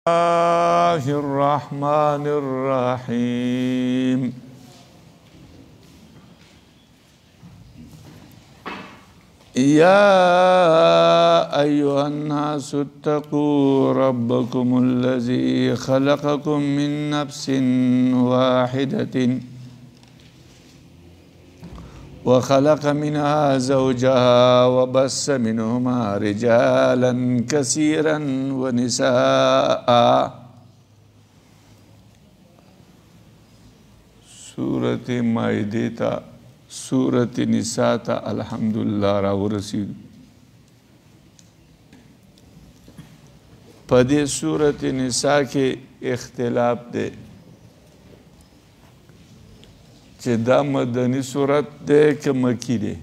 الله الرحمن الرحيم يا أيها الناس اتقوا ربكم الذي خلقكم من نفس واحدة وخلق منها زوجها وبث منهما رجالا كثيرا ونساء. سورة مائدة سورة نساء الحمدللہ راورسید. پدې سورة نساء کې اختلاف دے چې دا مدنی صورت دی که مکی دی.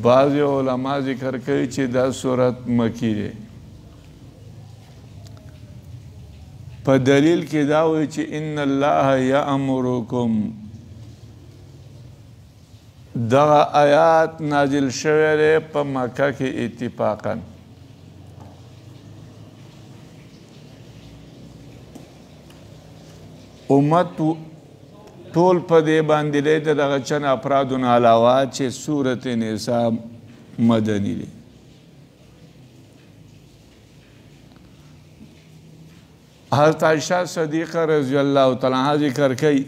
بعض علما ذکر کوي چې دا صورت مکی دی، په دلیل کې دا وایي چې ان الله یامرکم. دغه آیات نازل شوی دی په مکه کې اتفاقاً. امت ټول په دې باندې دی د دغه چند افرادو نه علاوه چې سورة نساء مدني دی. حضرت عائشہ صدیقہ رضی اللہ تعالی عنہا ذکر کئی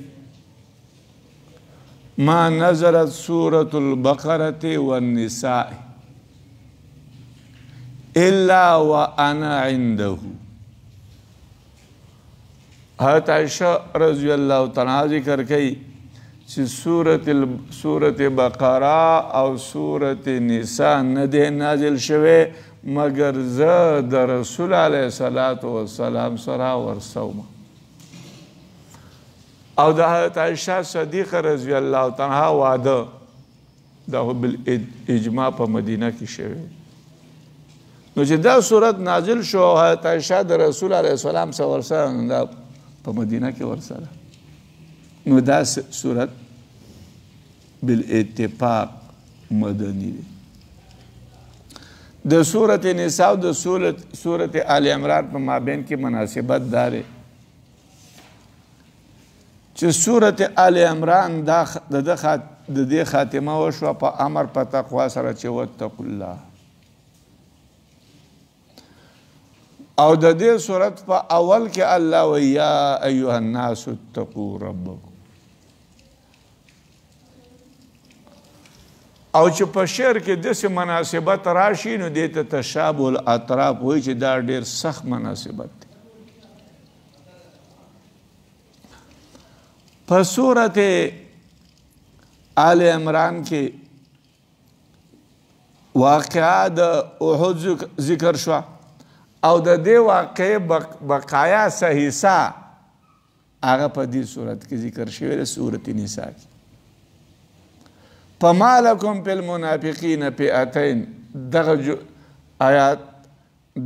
ما نزلت سورة البقرة والنساء الا وانا عنده. حضرت عائشہ رضی اللہ تعالی عنہ ذکر کئی چې سورة بقرہ او سورة نساء ندے نازل شوے مگر زه د رسول علیہ السلام سره ورسوم. او د حضرت عائشہ صدیقہ رضی اللہ تعالی عنہ واده دا بالاجماع په مدینه کې شوی. نو چې دا صورت نازل شو حضرت عائشہ د رسول علیہ السلام سره ورسره په مدینه کې ورسره، نو دا صورت بالاتفاق مدنی دی. د سورة نساء او د سورة آل عمران په مابین کې مناسبت دا دی چې سورة آل عمران د دې خاتمه وشوه په امر په تقوا سره چې واتقوا الله، او د دې صورت په اول کې الله و یا ایها الناس اتقوا ربکم. او چې په شعر کې داسې مناسبت راشي نو دې ته تشابه الاطراف وایي چې دا ډېر سخت مناسبت دی. په سورت آل عمران کې واقعه د احد ذکر شوه او د دې واقعې بقایا صحیحه هغه په دې صورت کې ذکر شوی دی سورة نساء کې. فما لکم فی المنافقین فئتین دغه آیات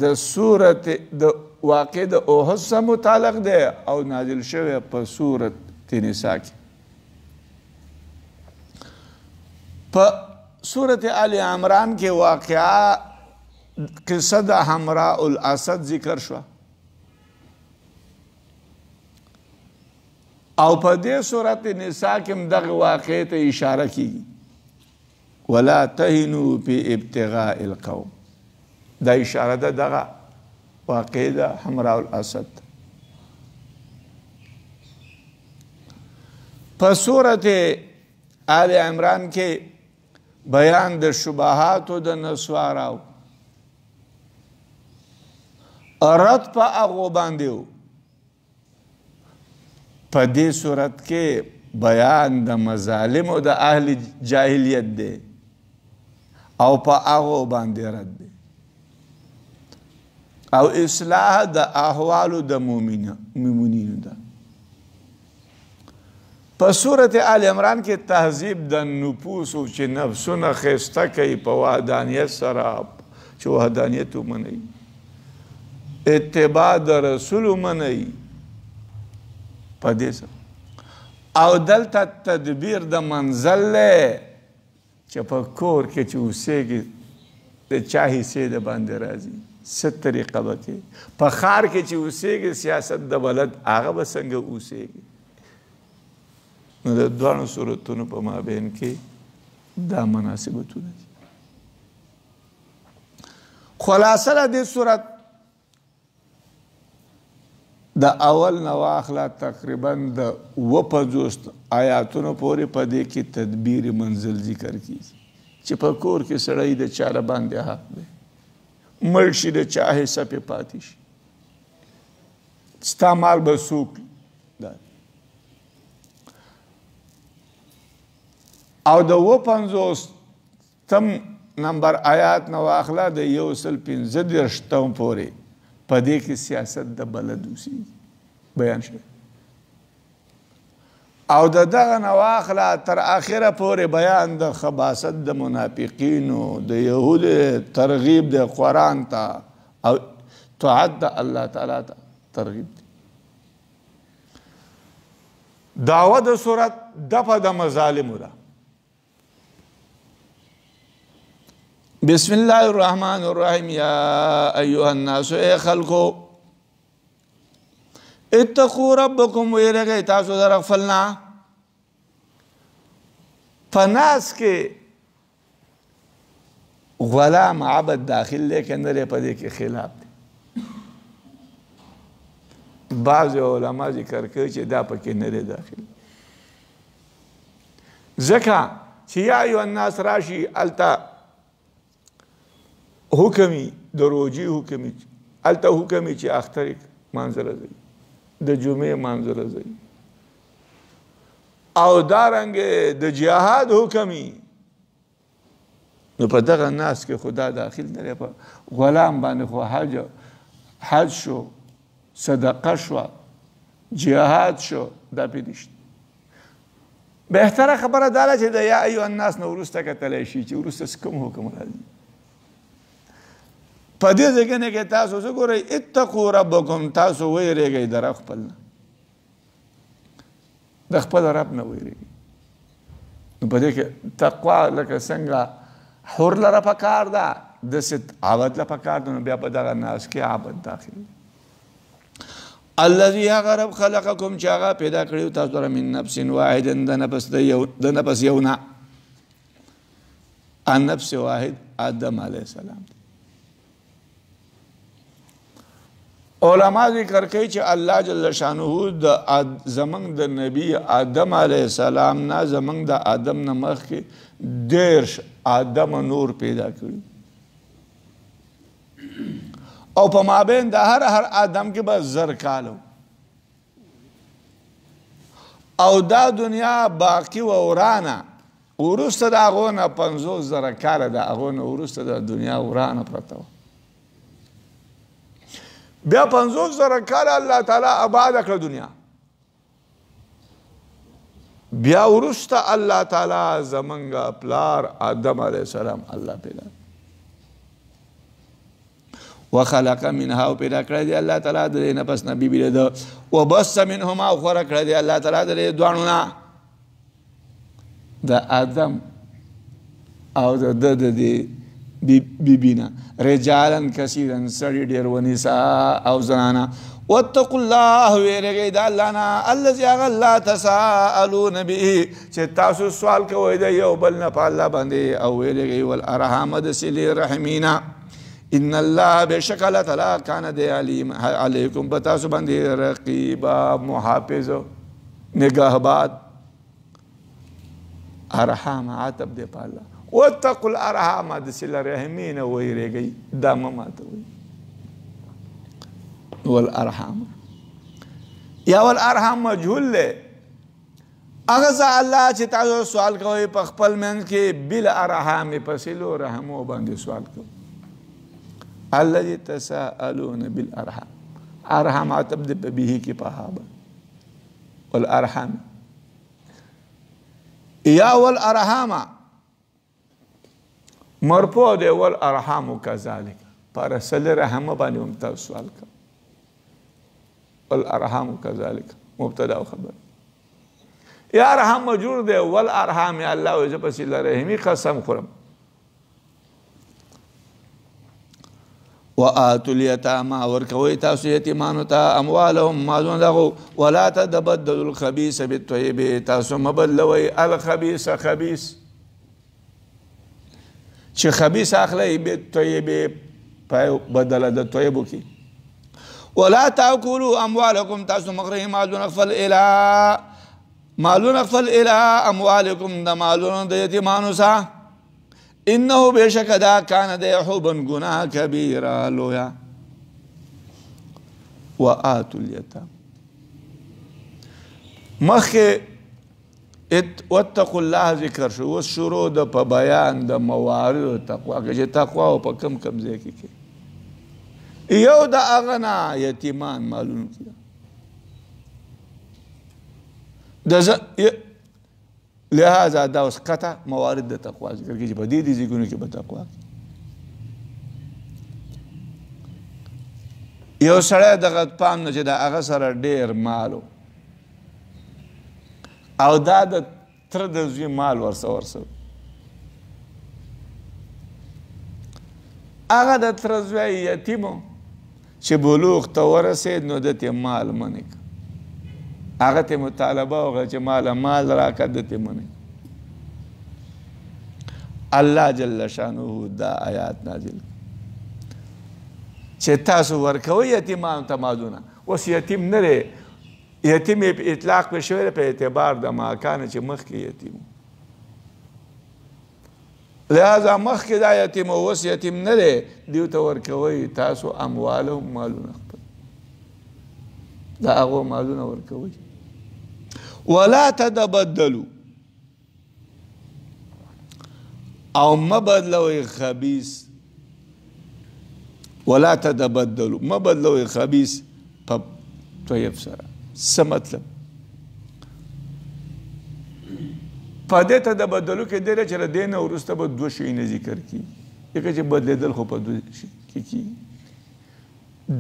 د صورت د واقع د احد سره متعلق دی او نازل شوی په سورة نساء کې. په سورة آل عمران کې واقعه قصه د حمراء الاسد ذکر شو او په دې سورة نساء کې هم دغه واقعې ته اشاره کیږي ولا تهنوا فی ابتغاء القوم. دا اشاره ده دغه واقعې د حمراء الاسد. په سورة آل عمران کې بیان د شبهاتو د نسواراو رد په هغو باندې و. په دې صورت کې بیان د مظالمو د اهل جاهلیت دی او په هغو باندې رد دی او اصلاح د احوالو د مؤمنینو ده. په سورة آل عمران کې تهذیب د نفوسو چې نفسونه ښایسته کوي په وحدانیت سره چې وحدانیت ومنئ، اتباع د رسول ومنئ په دې سره، او دلته تدبیر د منزل دی چې په کور کې چې اوسېږي د چا حصې د باندې راځي څه طریقه به کې په ښار کې چې اوسېږي سیاست د بلد هغه به څنګه اوسېږي. نو د دواړو صورتونو په مابین کې دا مناسبتونه دي. خلاصه د دې صورت د اول نه واخله تقریبا د 50 آیاتونو پورې په دې کې تدبیر منزل ذکر کیږي چې په کور کې سړی د چا باندې حق دی، مړ شي د چا حصه پې پاتې شي، ستا مال به څوک او د 50 نمبر آیات نه واخله د 115 پورې په دې کې سیاست د بلد اوسېږي بیان شوی او د دغه نه واخله تر آخره پورې بیان د خباثت د منافقینو د یهودو ترغیب د قرآن ته او طاعت د الله تعالی ته ترغیب دی. دعوه د صورت دفع د مظالمو ده. بسم الله الرحمن الرحیم. یا ایها الناس ای خلقو اتقوا ربکم ویرګئ تاسو در خپلنا. په ناس کې غلام عبد داخل لیکن نه په دې کې خلاف دی. بعض علما ذکر کوي چې دا پکې نه دی داخل ځکه چې یا ایها الناس راشي الته حکمی د روجي حکمی الته حکمی چې اختر منځله ځي د جمعې منځله ځي او دارنګې د جهاد حکمی نو په دغه ناس کې خدا داخل نه دی. په غلام باندې خو حج شو، صدقه شو، جهاد شو، دا پې نشته. بهتره خبره دا ده چې د یا ایها الناس نه وروسته کتلی شي چې وروسته کوم حکم راځي. په دې ځای کې تاسو څه ګورئ اتقوا ربکم تاسو ویرېږئ د رب خپل نه، د خپل رب نه ویرېږئ. نو په دې کې تقوا لکه څنګه حور لره پکار ده داسې عبد له پکار ده. نو بیا په دغه ناس کې عبد داخل دی. الذي هغه رب خلقکم چې هغه پیدا کړي تاسو لره من نفس واحد د نفس یو نه. النفس واحد آدم علیه السلام دی. علما ذکر کوي چې الله جل شانه د زمنګ د نبی آدم علیه السلام نه زمنګ د آدم نه مخکې 10 آدم نور پیدا کړي او په مابین د هر آدم کې به 1000 کالو او دا دنیا باقی و ورانه وروسته د هغو نه 50,000 کاله د هغو نه وروسته د دنیا ورانه پرته وه. بیا 50,000 کاله الله تعالی آباد کړه دنیا. بیا وروسته الله تعالی زمونږ پلار آدم علیه السلام الله پیدا وخلق منها او پیدا کړی دی الله تعالی د دې نه پس نه بیبي ده وبث منهما او خوره کړی دی الله تعالی د دې دواړو نه د آدم او د دې بیبینا رجالا کثیرا سړي ډېر ونساء او زنانا. واتقوا الله ویرګئ د الله نه الذي هغه الله تساءلون به چې تاسو سوال کوئ د یو بل نه په الله باندې او ویرګئ والارحام د صلې رحمینا ان الله بشک الله تعالی کان د علیم علیکم په تاسو باندې رقیبا محافظ نگهبان. ارحام عتب دی په الله. واتقوا الارحام د صله رحمین ویرګئ دا مه ماتوئ. والارحام یا والارحام مجهول دی. هغه څه الله چې تاسو سوال کوئ په خپل منځ کې بالارحام په صلو رحمو باندې سوال کوئ. الذي تساءلون بالارحام ارحام عتب دی په به کې په هابه والارحام یا والارحام مرفوع دی والارحام کذالک پر صله رحم باندې هم تاسو سوال کوئ. والارحام كذلك مبتدا و خبر. یا ارحام مجرور دی والارحام یا الله او زه په صله رحمي قسم خورم. وآتوا اليتامى ورکوئ تاسو یتیمانو ته اموالهم مالونه دغو ولا تتبدلوا الخبيث بالطيب تاسو مبدلوئ الخبيث خبيث چې خبيث اخلئ بالطيب په بدله د طيبو کې ولا تاكلوا اموالكم تاسو مخرج مالونه خپل الى اموالكم د مالونو د یتیمانو څخه انه بشک دا کان د حوبا گناه کبیره لویا وآتوا الیتام مخکې واتقوا الله ذکر شو اوس شروع د په بیان د موارد تقوا کې چې تقوا او په کم ځای کې یو د هغه نه یتیمان مالونه لہذا دا اوس قطع موارد د تقوا ذکر کې چې په دې ځایونو کې به تقوا یو سړی دغه پام نه چې د هغه سره ډېر مالو او دا د تره د زوی مال ورسه هغه د تره زوی یتیمو چې بلوغ ته ورسېد نو ده ته مال منې که هغه ته مطالبه وکړه چې مال راکړه ده ته منې الله جل شانه دا آیات نازل چې تاسو ورکوئ یتیمانو ته مالونه اوس یتیم نه دی یتیم اطلاق په شوی په اعتبار د ماکانه چې مخکې یتیم لہذا مخکې دا یتیم اوس یتیم نه دی دیو ته ورکوئ تاسو اموالهم مالونه خپل د هغو مالونه ورکوئ ولا تتبدلوا او مبدلوئ خبیث ولا تتبدلوا مبدلوئ خبیث په طیب سره څه مطلب په دې تبدلو کې دی چې له دې نه وروسته به دوه شیونه ذکر کړي ځکه چې بدلېدل خو په دوه شي کې کېږي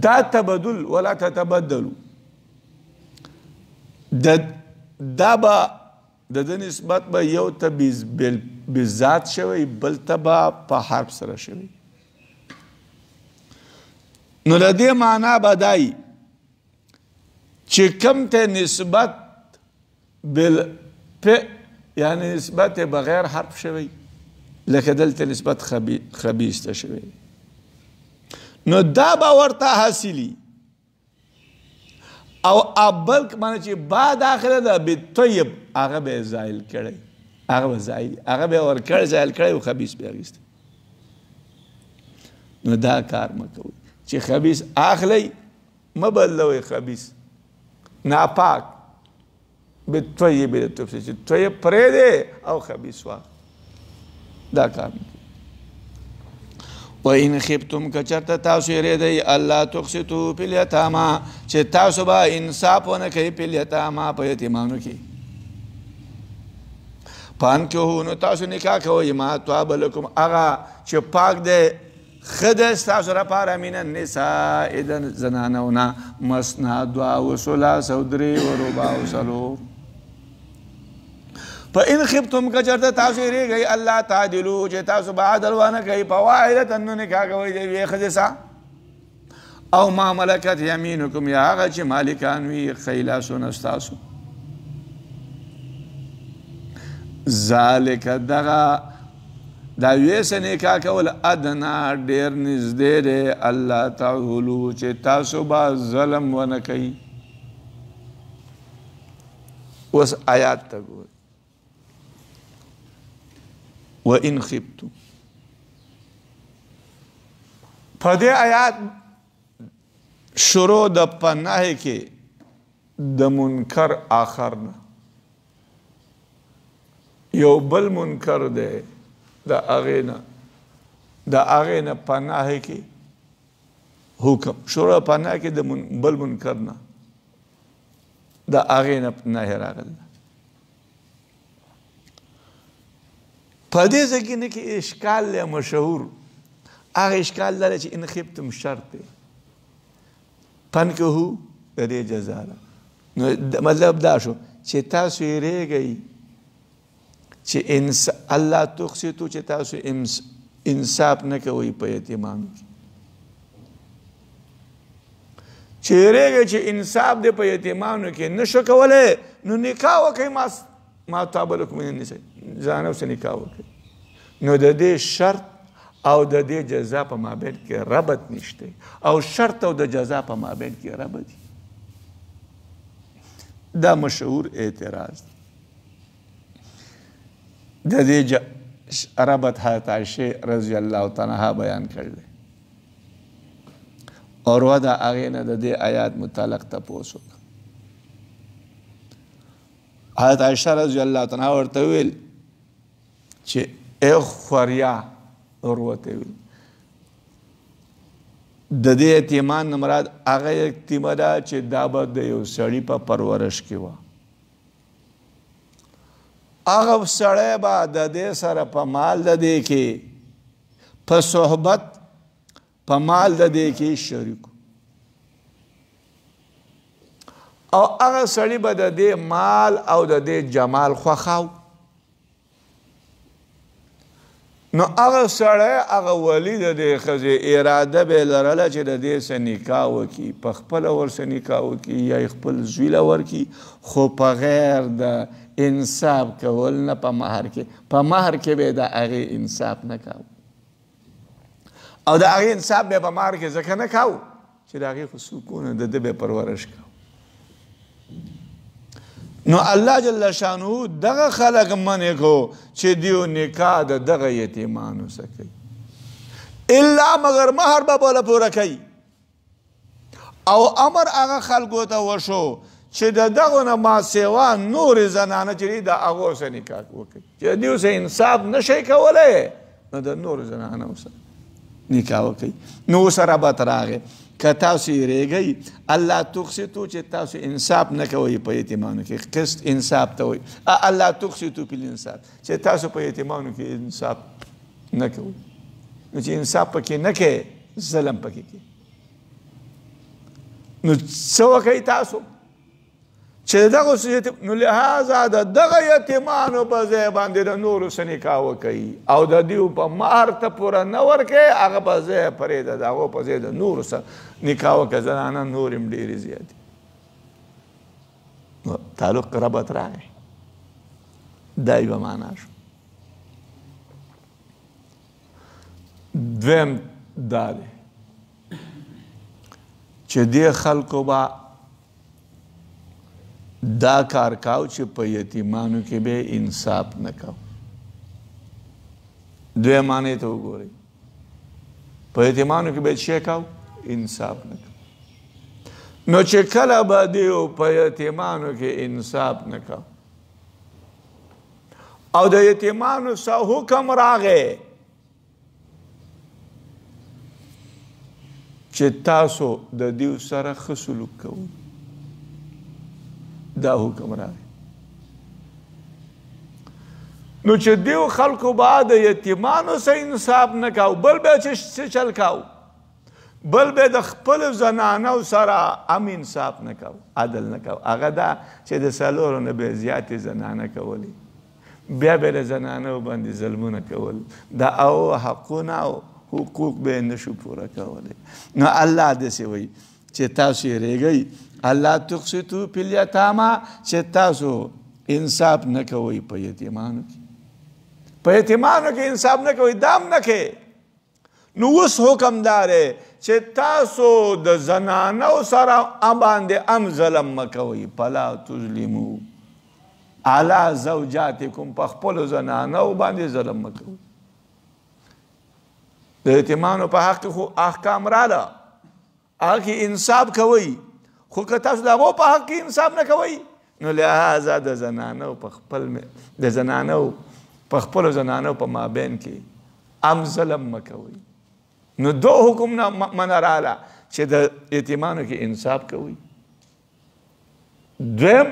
دا تبدل ولا تتبدلوا دا به د ده نسبت به یو ته بذات شوی بل ته به په حرف سره شوی نو له دې معنا به دای چې کم ته نسبت یعنی نسبت بغیر حرف شوی لکه دلته نسبت خبیث ته شوی نو دا به ورته حاصلي او بلک معنی چې با داخله ده بالطیب هغه به زایل کړی هغه به ورکړی زایل کړی او خبیث به اخیستی نو دا کار مه کوئ چې خبیث اخلی مه بدلوئ خبیث ناپاک بالطیب چې طیب پرېږدی او خبیث واخلئ دا کار مه کوئ وَإِنْ خِفْتُمْ کچرته تاسو یریدئ الله تقسطوا فی الیتامی چې تاسو به انصاف ونه کوئ فی الیتامی په یتیمانو کې فانکحوا نو تاسو نکاح کوئ ما طاب لکم هغه چې پاک دی ښه دی ستاسو لپاره من النساء د زنانو نه مثنی دوه و ثلاث او درې و رباع او څلور فإن خفتم کچرته تاسو یریږئ الله تعدلوا چې تاسو به عدل ونه کوئ فواحدة نو نکاح کوئ د یوې ښځې سره او ما ملکت یمینکم یا هغه چې مالکان وي ښی لاسونه ستاسو ذلک دغه دا یوې سره نکاح کول ادنا ډېر نږدې دی الله تعولو چې تاسو به ظلم ونه کوئ اوس آیات ته ګورئ وَإِنْ خِفْتُمْ په دې آیات شروع د پناه کې د منکر آخر نه یو بل منکر دی د هغې نه پناه کې حکم شروع پناه کې د بل منکر نه د هغې نه نهی راغلی په دې ځای کې اشکال دی مشهور هغه اشکال لري چې ان خفتم شرط دی فانکحوا د دې جزا ده نو مطلب دا شو چې تاسو یریږئ چې الله تقسطوا چې تاسو انصاف نه کوئ په یتیمانو کې چې یریږئ چې انصاف دی په یتیمانو کې نشو کولی نو نکاح وکړئ ما طاب لکم من النساء ځانه ورسره نکاح وکړئ نو د دې شرط او د دې جزا په مابین کې ربط نشته او شرط او د جزا په مابین کې ربط دی دا مشهور اعتراض د دې ربط حضرت عائشہ رضی الله تعالی عنها بیان کړل اور ودا هغې نه د دې آیات متعلق تپوس وکړ حضرت عائشہ رضی الله تعالی عنها ورته ویل چې ای خوریا اور ورته ویل د دې یتیمان نه مراد هغه یتیمه ده چې دا به د یو سړي په پرورش کې وه هغه سړی به د دې سره په مال د دې کې په صحبت په مال د دې کې شریک او هغه سړی به د دې مال او د دې جمال خوښاو نو هغه سړی هغه ولی د دې ښځې اراده به یې لرله چې د دې سره نکاح وکړي په خپله ورسره نکاح وکړي یا یې خپل زوی له ورکړي خو په غیر د انصاف کول نه په مهر کې په مهر کې به د هغې انصاف نه کوو او د هغې انصاف به په مهر کې ځکه نه کوو چې د هغې خو سکونه د ده به پرورش کوو نو الله جل شانه دغه خلق منع کو چې دیو نکاح د دغه یتیمانو سره کوي الا مگر مهر به بوله پوره کوي او امر هغه خلکو ته وشو چې د دغو نه ما سوا نورې زنانه چې دي د هغو سره نکاح وکړي چې دیو سره انصاف نشئ کولی نو د نورو زنانو سره نکاح وکړي نو اوس ربط راغی که تاسو یریږئ الله تقسطو چې تاسو انصاف نه کوئ په یتیمانو کې قسط انصاف ته وایي الله تقسطو فی الانصاف چې تاسو په یتیمانو کې انصاف نه کوئ نو چې انصاف پکې نه کوئ ظلم پکې کوئ نو څه وکئ تاسو چې دغه نو لهذا د دغه یتیمانو په ځای باندې د نورو سره نکاح وکئ او د دیو په مهر ته پوره نه ورکئ هغه په ځای پرېږده د هغو په ځای د نورو سره نکاح وکړه زنانه نور هم ډېرې زیاتې تعلق ربط راغی دا یوه معنا شو دویم دا دی چې دې خلکو به دا کار کاو چې په یتیمانو کې به انصاف نه کاو دوی معنی ته وګورئ په یتیمانو کې به څه کاو انصاف نه کاو نو چې کله به دیو په یتیمانو کې انصاف نه کاو او د یتیمانو سره حکم راغی چې تاسو د دیو سره ښه سلوک کوئ دا حکم راغی نو چې دیو خلکو به د یتیمانو سره انصاف نه کاو بل به څه چل کاو بل به د خپلو زنانو سره هم انصاف نه کاو عدل نه کاو هغه دا چې د څلورو نه به زیاتې زنانه کولې بیا به د زنانو باندې ظلمونه کول د او حقونه او حقوق به یې نشو پوره کولی نو الله داسې وایي چې تاسو یریږئ الله تقسطو فی الیتامی چې تاسو انصاف نه کوئ په یتیمانو کې په یتیمانو کې انصاف نه کوئ دا هم نه کوئ نو اوس حکم دا دی چې تاسو د زنانو سره باندې هم ظلم مه کوئ فلا تظلمو علی زوجاتکم په خپلو زنانو باندې ظلم مه کوئ د یتیمانو په حق کې خو احکام راله هغه کې انصاف کوئ خو که تاسو د هغو په حق کې انصاف نه کوئ نو لهذا د زنانو په خپلو زنانو په مابین کې هم ظلم مه کوئ نو دو حکم نه منه راله چې د یتیمانو کې انصاف کوئ دویم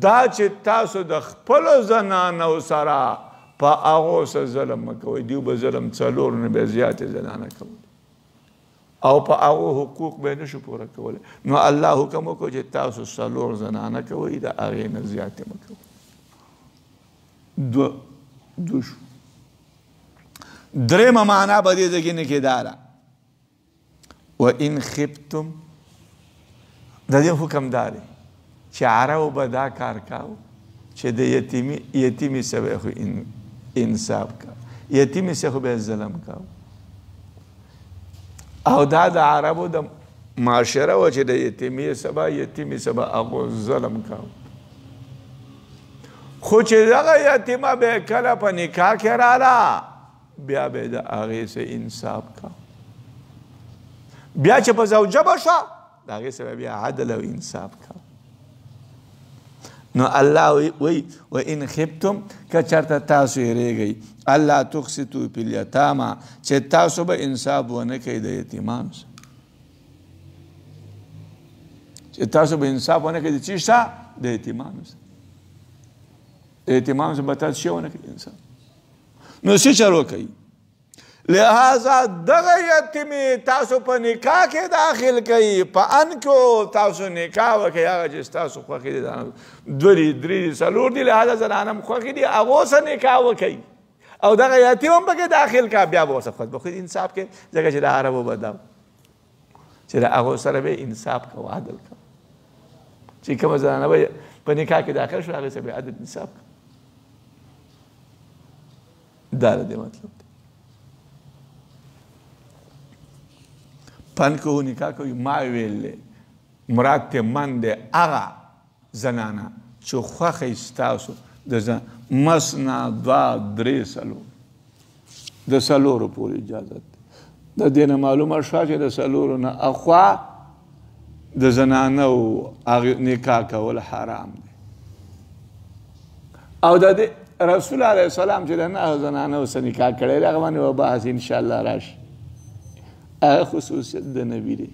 دا چې تاسو د خپلو زنانو سره په هغو سره ظلم مه کوئ دیو به ظلم څلور نه به زیاتې زنانه کوئ او په هغو حقوق به یې نشو پوره کولی نو الله حکم وکړو چې تاسو څلور زنانه کوئ د هغې نه زیاتې مه کوئ دو شو درېیمه معنا به دې ځای کې نه کې دا ده وان خفتم د دې حکم دا دی چې عربو به دا کار کاو چې د یتیمې سره خو انصاف کاو، یتیمې سره خو به ظلم کاو. او دا د عربو د معاشره وه چې د یتیمې سره هغو ظلم کاو. خو چې دغه یتیمه به کله په نکاح کې راله بیا به د هغې سره انصاف کاو. بیا چې په زوجه به شوه د هغې سره بیا عدل او انصاف کاو. نو الله وی و ان خفتم که چرته تاسو یریږئ الله تقسطوا فی الیتامی چې تاسو به انصاف ونه کوئ د یتیمانو سره، چې تاسو به انصاف ونه کوئ د چی سره؟ د یتیمانو سره. د یتیمانو سره به تاسو شی ونه کوئ انصاف. نو څه چل وکئ؟ لہذا دغه یتیمې تاسو په نکاح کې داخل کئ، په انکو تاسو نکاح وکئ هغه چې ستاسو خوښې دي، دوه دي، درې دي، څلور دي، لہذا زنان هم خوښې دي هغو سره نکاح وکئ او دغه یتیم هم پکې داخل کا، بیا به ورسره خود بخود انصاف کې، ځکه چې د عربو به دا چې د هغو سره به انصاف کوه، عدل کوه. چې کومه زنانه به په نکاح کې داخل شو هغې سره به عدل انصاف کوه. دا د دې مطلب دی. پن کو نکاح کوي ما ویل مراد ته من دی هغه زنانه چې خوښه ستاسو د مسنا دوه درې څلور د څلورو پورې اجازت دی. د دې نه معلومه شوه چې د څلورو نه اخوا د زنانو نکاح کول حرام دی. او د رسول علیه السلام چې د نهو زنانو سره نکاح کړی دی هغه باندې به بحث انشاءالله راشي. هغه خصوصیت د نبی دی.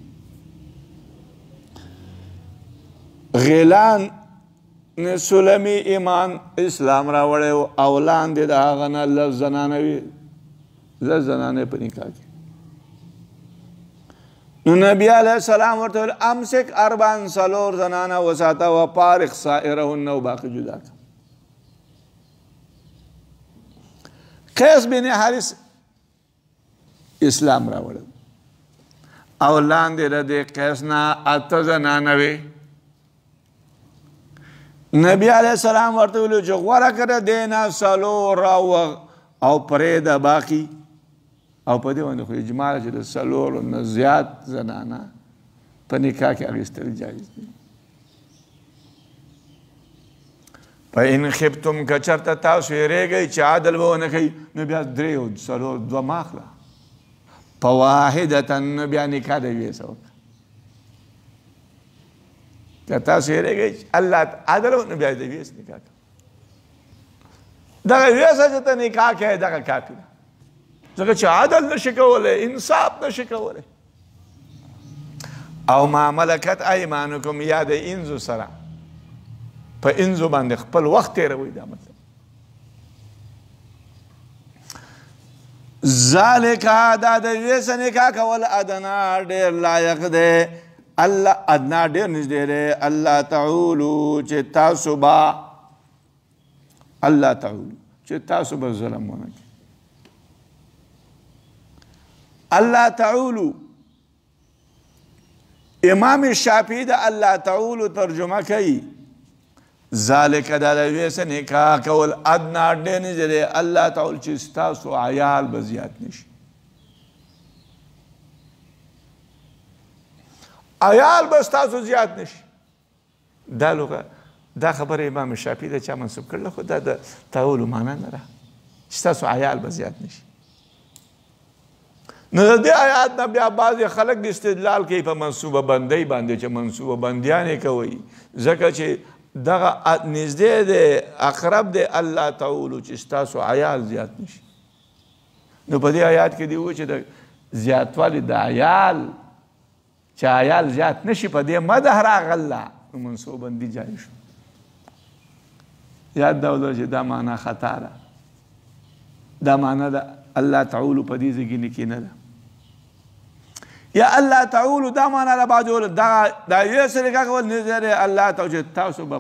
غیلان سلمی ایمان اسلام راوړی و او لاندې د هغه نه لس زنانه وي، لس زنانې په نکاح کې. نو نبی علیه السلام ورته ویل امسک اربعا څلور زنانه وساته و فارق سائرهن و باقي جدا کړه. قیس بن حارث اسلام راوړی او لاندې د دې قیس نه اته زنانه وې. نبی علیه السلام ورته ویلو چې غوره کړه دې نه څلور راوغ او پرېږده باقي. او په دې باندې خو اجماع چې د څلورو نه زیات زنانه په نکاح کې اخیستل جایز دي. فإن خفتم که چرته تاسو یریږئ چې عدل به ونه کوئ نو بیا درې او څلور دوه مه اخله، فواحدة بیا نکاح د یوې سره وکړه. که تاسو یریږئ الله عدل نو بیا د یوې سره نکاح کوه. دغه یوې سره چې ته نکاح کوې دغه کافي ده، ځکه چې عدل نشي کولی، انصاف نشي کولی. او ما ملکت ایمانکم یا د انزو سره په انزو باندې خپل وخت تېروئ. دا مطلب ذالک دا د یوې سره نکاح کول ادنا ډېر لایق دی، الله ادنا ډېر نږدې دی. الله تعولو چې تاسو به الله تعولو چې تاسو به ظلم ونه کړئ. الله تعولو امام شافعي د الله تعولو ترجمه کوي ذالک دا د یوې سره نکاح کول ادنا ډېر نږدې دی الله تعالی چې ستاسو عیال به زیات نشي. عیال به ستاسو زیات نشي. دا خبره امام شافعي د چا منسوب کړله، خو دا د تعولو معنا نه ده چې ستاسو عیال به زیات نشي. نو د دې آیات نه بیا بعضې خلک د استدلال کوي په منصوبه بندۍ باندې چې منصوبه بندیانې کوئ ځکه چې دغه نږدې دی اقرب دی الله تعولو چې ستاسو عیال زیات نشي. نو په دې آیات کې دی و چې د زیاتوالي د عیال چې عیال زیات نشي په دې مدح راغله نو منصوبه بندي جایز شو. یاد دا ولره چې دا معنا خطا ده، دا معنا د الله تعولو په دې ځای کې نکې نه ده. یا الله تعولو دا معنا له بعد ویل دا یوې سره نکاح کول نږدې دی الله تعالی چې تاسو به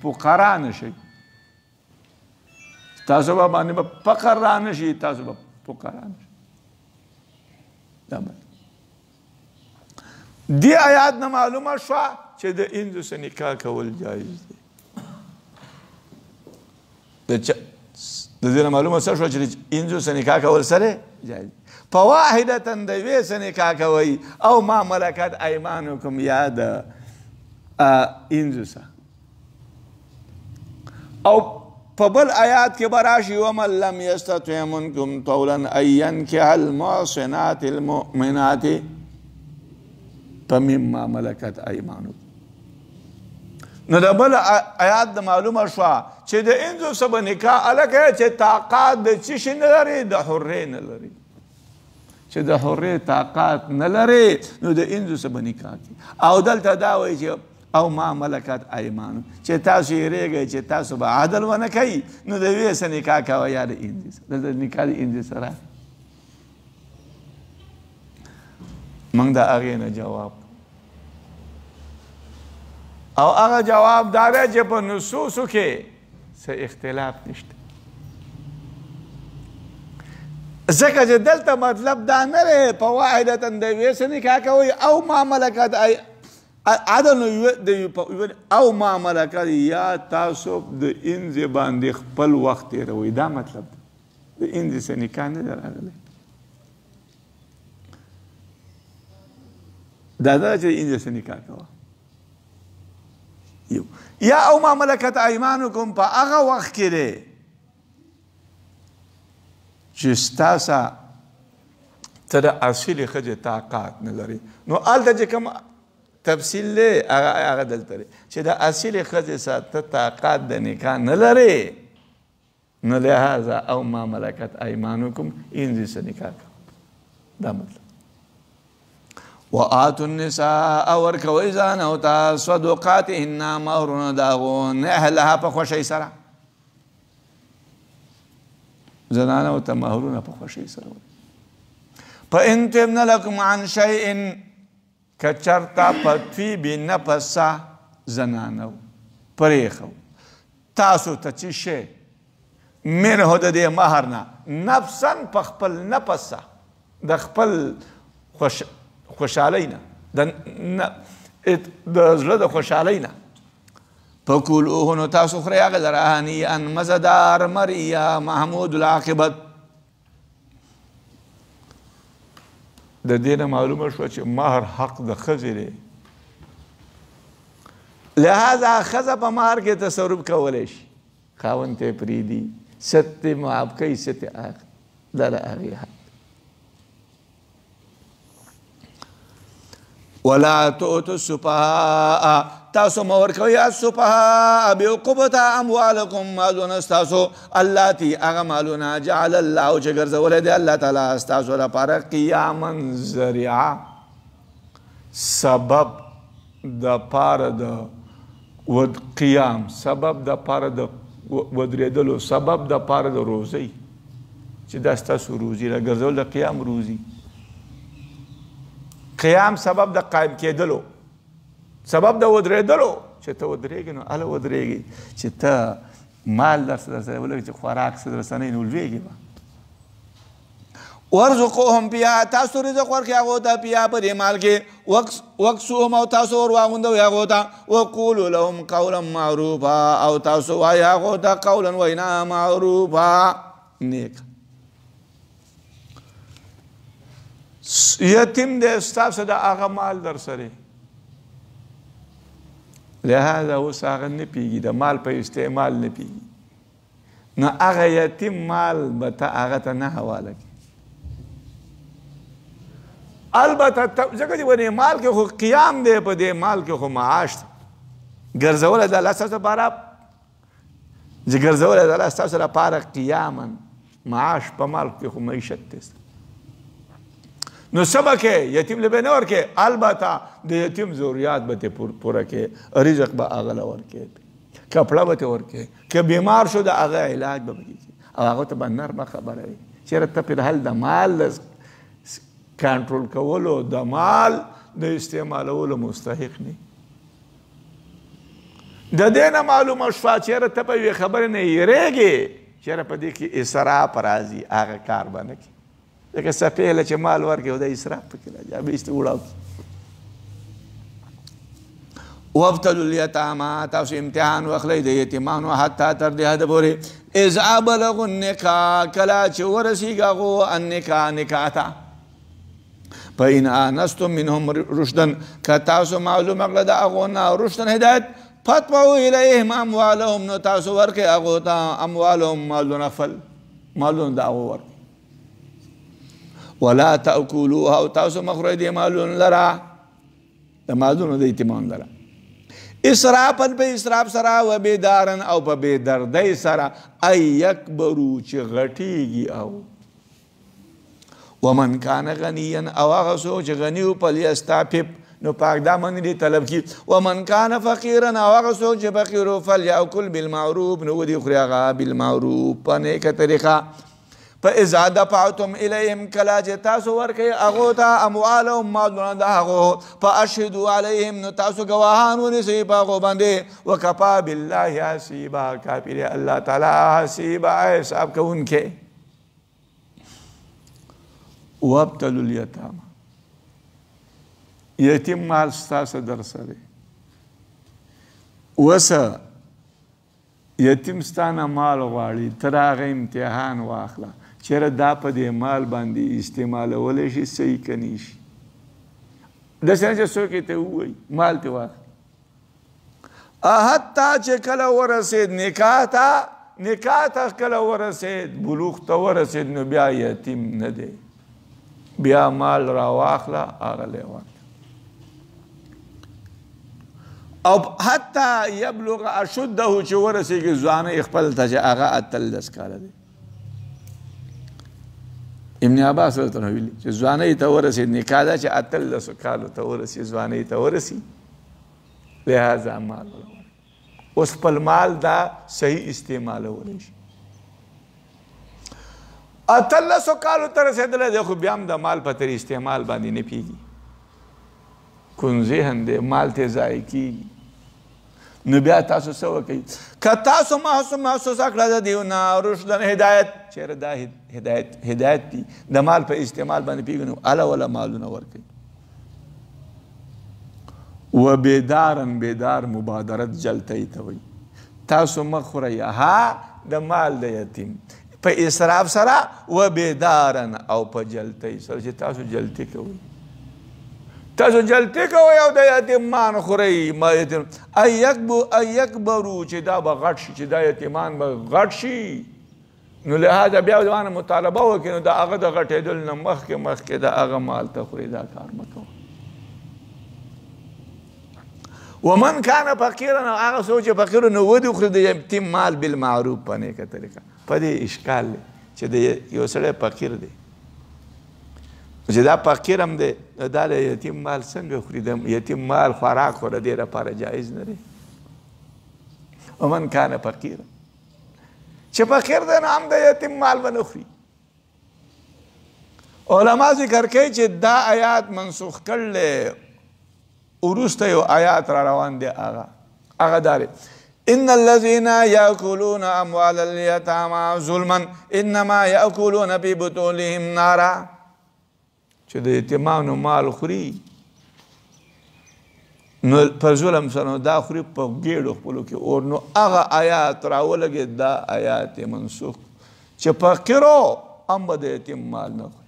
فقرا نشئ، تاسو به باندې به فقر را نشي، تاسو به فقرا نشئ. دا دې آیات نه معلومه شوه چې د انځو سره نکاح کول جایز دی. د دې نه معلومه څه شوه چې انځو سره نکاح کول سره جایز. فواحدة د یوې سره نکاح کوئ او ما ملکت ایمانکم یا د انځو سره. او په بل آیات کې به راشي ومن لم یستطع منکم طولا ان ینکح المحصنات المؤمنات فمما ملکت ایمانکم. نو د بل آیات د معلومه شوه چې د انځو سره به نکاح هلکه چې طاقت د څه شي نه لري، د حرې نه لري. چې د حرې طاقت نه لري نو د انځو سره به نکاح کوي. او دلته دا وایي چې او ما ملکت ایمانکم چې تاسو یېرېږئ چې تاسو به عدل ونه کوئ نو د یوې سره نکاح کوئ یا د انځې سره. دلته نکاح د انځې سره موږ د هغې نه جواب او هغه جواب دا دی چې په نصوصو کې څه اختلاف نشته. ځکه چې دلته مطلب دا نه دی فواحدة د یوې سره نکاح کوئ او ما ملکت عدل او ما ملکت یا تاسو د انځې باندې خپل وخت تېروئ. دا مطلب دی. د انځې سره نکاح نه دی راغلی. دا چې د انځې سره نکاح کوه. یا او ما ملکت ایمانکم په هغه وخت کې دی چې ستاسو ته د اصلي ښځې طاقت نه لري. نو هلته چې کوم تفصیل دی هغه دلته دی چې د اصلي ښځې سره ته طاقت د نکاح نه لرې نو لهذا او ما ملکت ایمانکم انځې سره نکاح کوه. دا مطلب. وآتوا النساء ورکوئ زانو ته صدقاتهن مهرونه د هغو نهلها په خوښۍ سره. زنانو ته مهرونه په خوښۍ سره فإن تبن لكم عن شيء که چرته په طیب نفسه زنانو پرېښو تاسو ته چې شی منه د دې مهر نه نفسا په خپل نفس د خپل خوشحالۍ نه د زړه د خوشحالۍ نه فکلوه نو تاسو خورئ هغه لره هنیئا مزهدار مرئیه محمود العاقبت. د دې نه معلومه شوه چې مهر حق د ښځې دی. لهذا ښځه په مهر کې تصرف کولی شي. خاوند ته یې پرېږدي ست یې معاف کوي ست یې دا د هغې حق. ولا تؤتوا السفهاء تاسو مه ورکوئ السفهاء بعقوبة اموالکم مالونه ستاسو اللاتي هغه مالونه جعل الله چې ګرځولی دی الله تعالی ستاسو لپاره قیاما ذریعه سبب د پاره د قیام سبب د پاره د ودرېدلو سبب د پاره د روزۍ چې دا ستاسو روزي را ګرځول د قیام روزي. قیام سبب د قائم کېدلو سبب د ودرېدلو چې ته ودرېږې نو هله ودرېږې چې ته مال درسره ولګي چې خوراک څه درسره نه نو لوېږې به. ورزقوهم فیها تاسو رزق ورکړئ هغو ته فیها په دې مال کې وکسوهم او تاسو ور واغوندوئ هغو ته وقولو لهم قولا معروفا او تاسو وایئ هغو ته قولا وینا معروفا نیک. یتیم دی ستاسو د هغه مال در سره لهذا اوس هغه نه پیږي د مال په استعمال نه پیږي نو هغه یتیم مال به ته هغه ته نه حواله کړي. البته ځکه چې په دې مال کې خو قیام دی په دې مال کې خو معاش ګرځولی د الله ستاسو لپاره چې ګرځولی د الله ستاسو لپاره قیاما معاش په مال کې خو معیشت دی. نو سبا کې یتیم له به نه ورکې البته د یتیم ضروریات به ته پوره کې رزق به هغه له ورکې کپړه به ته ورکې که بیمار شو د هغه علاج به وکړي او هغه ته به نرمه خبره وي چېرې ته فلحال د مال کنټرول کولو د مال د استعمالولو مستحق نه. د دې نه معلومه شوه چېرې ته په یوې خبرې نه یېرېږې چېرې په دې کې اسراف راځي هغه کار به نه کړي. لکه سپېله چې مال ورکړي او د اسراف پکې راځي هغه به ایسته وړاو کړي. وابتلوا الیتاما تاسو امتحان واخلئ د یتیمانو حتی تر دې حد پورې اذا بلغوا النکاح کله چې ورسیږي هغو النکاح نکاح ته فإن آنستم منهم رشدا که تاسو معلومه کړه د هغو نه رشدا هدایت فاتبعوا الیهم اموالهم نو تاسو ورکړئ هغو ته اموالهم مالونه خپل مالونه د هغو ورکړئ ولا تأکلوها او تاسو مه خورئ دې مالونه لره د مالونو د یتیمانو لره اسرافا په اسراف سره و بیدارن او په بېدردۍ سره ای یکبرو چې غټیږي او ومن کان غنیا او هغه څوک چې غني و فلیستعفف نو پاک دامن دې طلب کړي ومن کان فقیرا او هغه څوک چې فقیر و فلیأکل بالمعروف نو ودې خوري هغه بالمعروف په نیکه طریقه فاذا دفعتم الیهم کله چې تاسو ورکوئ هغو ته اموالهم مالونه د هغو فاشهدوا علیهم نو تاسو ګواهان ونیسئ په هغو باندې وکفا بالله حسیبا کافي دی الله تعالی حسیبا حساب کوونکی وابتلوا الیتاما یتیم مال ستاسو در سره وسه یتیم ستانه مال غواړي تر هغه امتحان واخله چیرې دا په دې مال باندې استعمالولی شي صحیح که نه شي داسې نه چې څوک یې ته ووایي مال ترې واخلي حتی چې کله ورسېد نکاح ته کله ورسېد بلوغ ته ورسېد نو بیا یتیم نه دی بیا مال راواخله هغه لی ورکړه او حتی یبلغ اشده چې ورسېږي ځوانۍ خپل ته چې هغه 18 کاله دی ابن عباس رضی الله ویلي چې ځوانۍ ته ورسېد نکاح ده چې 18 کالو ته ورسي ځوانۍ ته ورسي لهذا مال اوس خپل مال دا صحیح استعمالولی شي 18 کالو ته رسېدلی دی خو بیا هم د مال په تر استعمال باندې نه پوهېږي کوم ذهن دی مال ته ضایع کېږي نو بیا تاسو څه وکئ که تاسو محسوسه کړه د دیو نه رشدن هدایت چېرې دا هدایت دي د مال په استعمال باندې پوهېږي نو هله وله مالونه ورکوي و بیدار مبادرت جلتۍ ته وایي تاسو مه خورئ د مال د یتیم په اسراف سره و بیدارن او په جلتۍ سره چې تاسو جلتي کوئ تاسو جلتي کوئ او د یتیمان خورئ ایکبرو چې دا به غټ شي چې دا یتیمان به غټ شي نو لهذا بیا ځوانه مطالبه وکړي نو د هغه د غټېدل نه مخکې د هغه مال ته خورئ دا کار مه کوئ ومن کان فقیرا هغه څوک چې فقیر نو ودې خوري د یتیم مال بالمعروف په نیکه طریقه په دې اشکال دی چې د یو سړی فقیر دی چې دا فقیر هم دی دا د یتیم مال څنګه خوري د یتیم مال خوراک خو د دې لپاره جایز نه دی ومن کان فقیرا چې فقیر دی نو هم د یتیم مال به نه خوري علما ذکر کوي چې دا آیات منسوخ کړلی وروسته یو آیات را روان دی هغه دا دی ان الذين ياكلون اموال اليتامى ظلما انما ياكلون في بطونهم نارا چې د یتیمانو مال خوري نو په ظلم سره دا خوري په ګېډو خپلو کې اور نو هغه آیات راولګېد دا آیات منسوخ چې فقیرو هم به د یتیم مال نه خوري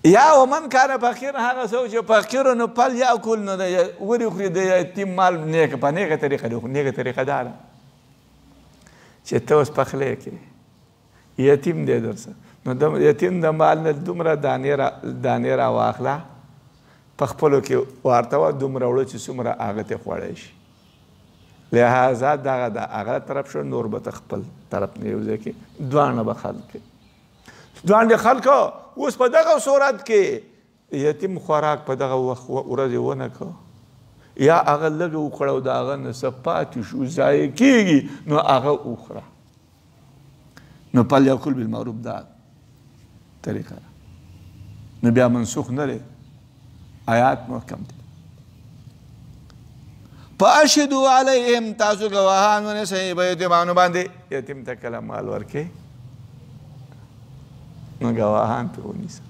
یا ومن کان فقیر هغه څوک چې فقیر نو فلیأکل نو ولې خوري د یتیم مال په نیکه طریقه دی نیکه طریقه دا ده چې ته اوس پخلی کې یتیم دی درسه نو د یتیم د مال نه دومره دانې راواخله په خپلو کې ورته وه دومره وړه چې څومره هغه ته خوړی شي لهذا دغه د هغه طرف شو نور به ته خپل طرف نه یو ځای کې دواړه به خلق ځوان خلکو اوس په دغه صورت کې یتیم خوراک په دغه ورځې ونه که یا هغه لږه وخوړه د هغه نه څه پاتې شو ضایع کېږي نو هغه وخوره نو فلیأکل بالمعروف دا طریقه ده نو بیا منسوخ نه دی آیات محکم دی فاشهدوا علیهم تاسو ګواهان ونیسئ په یتیمانو باندې یتیم ته کله مال ورکوې نو ګواهان پرې ونیسه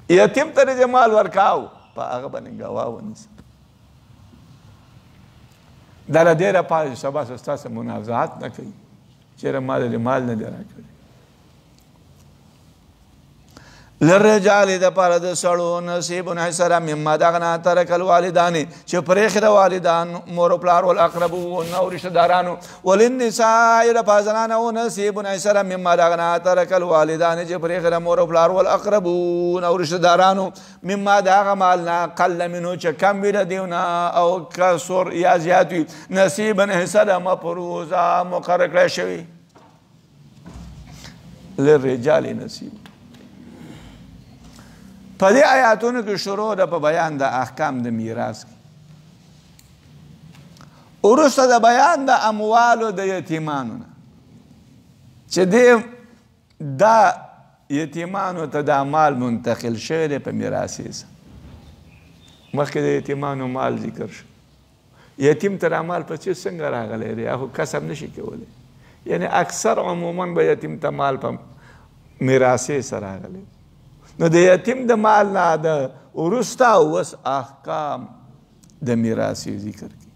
یتیم ته دې مال ورکاو په هغه باندې ګواه ونیسه دا له دې لپاره چې سبا ستاسو منازعات نه کوي چېرې ما دې مال نه دی راکړی للرجال دپاره د سړو نصیب حصه مما دغه ترک الوالدان چې پرېښي د والدان مور و پلار والاقربون او رشته دارانو وللنساء دپاره زنانو نصیب حصه مما دغه ترک الوالدان چې پرېښي د مور و پلار والاقربون او رشته دارانو مما دغه مال نه قل منو چې کم وي د دیونه او کسر یا زیات وي نصیبا حصه د مفروضه مقرر کړی شوي للرجال نصیب په دې آیاتونو کې شروع ده په بیان د احکام د میراث کې وروسته د بیان د اموالو د یتیمانو نه چې دا یتیمانو ته دا مال منتقل شوی دی په میراث حصه مخکې د یتیمانو مال ذکر شو یتیم ته دا مال په څه څنګه راغلی دی هغه کسب نشي کولی یعنی اکثر عموما به یتیم ته مال په میراث حصه راغلی نو د یتیم د مال نه د وروسته اوس احکام د میراث ذکر کی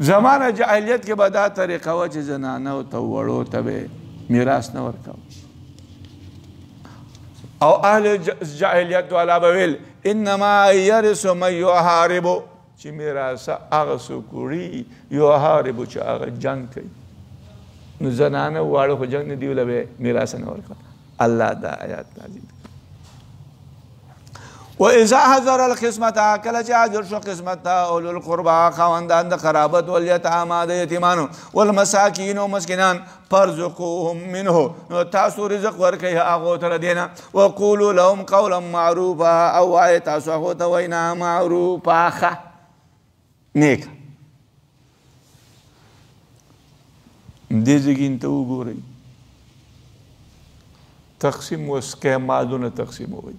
زمانه جاهلیت کې به دا طریقه وه چې زنانو ته وړو ته به میراث نه ورکوه او اهل جاهلیت والا به ویل انما یرث من یحاربو چې میراث هغه څوک وړي یحاربو چې هغه جنګ کوي نو زنانه واړه خو جنګ نه دي وله به میراث نه ورکوه الله دا آیات نازل وإذا حضر القسمة کله چې حاضر شو قسمت اولو القربا خاوندان د قرابت والیتاما د یتیمانو والمساکین او مسکینان فارزقوهم منه نو تاسو رزق ورکوئ هغو ته له دې نه وقولوا لهم قولا معروفا او وایئ تاسو هغو ته وینا معروفه ښه نیکه دې زګین ته وګورئ تقسیم وسکه مالونه تقسیموي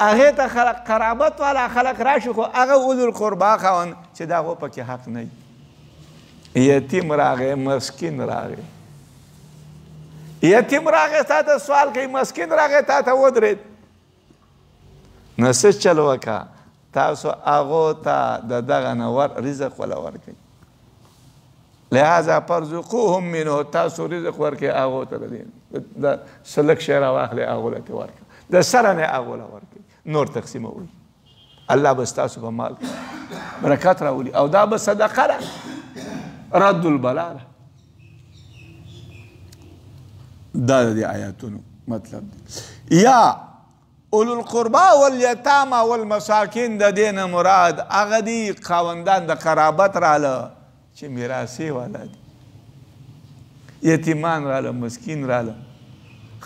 هغې ته قرابت والا خلک راشي خو هغه اولو القربا خاوند چې د هغو پکې حق نه وي یتیم راغی مسکین راغی یتیم راغی تا ته سوال کوي مسکین راغی تا ته ودرېد نو څه چل وکړه تاسو هغو ته د دغه نه رزق وله ورکوئ لہذا پرزقوهم منه تاسو رزق ورکړئ هغو ته د سلک شی راواخلئ هغو له ترې ورکړه د سره نه هغو له ورکړئ نور تقسیموئ الله به ستاسو په مال برکت راولي او دا به صدقه ده رد البلا ده دا د دې آیاتونو مطلب دی یا اولو القربا والیتاما والمساکین د دې نه مراد هغه دي خاوندان د قرابت راله چې میراثي والا دي یتیمان راله مسکین راله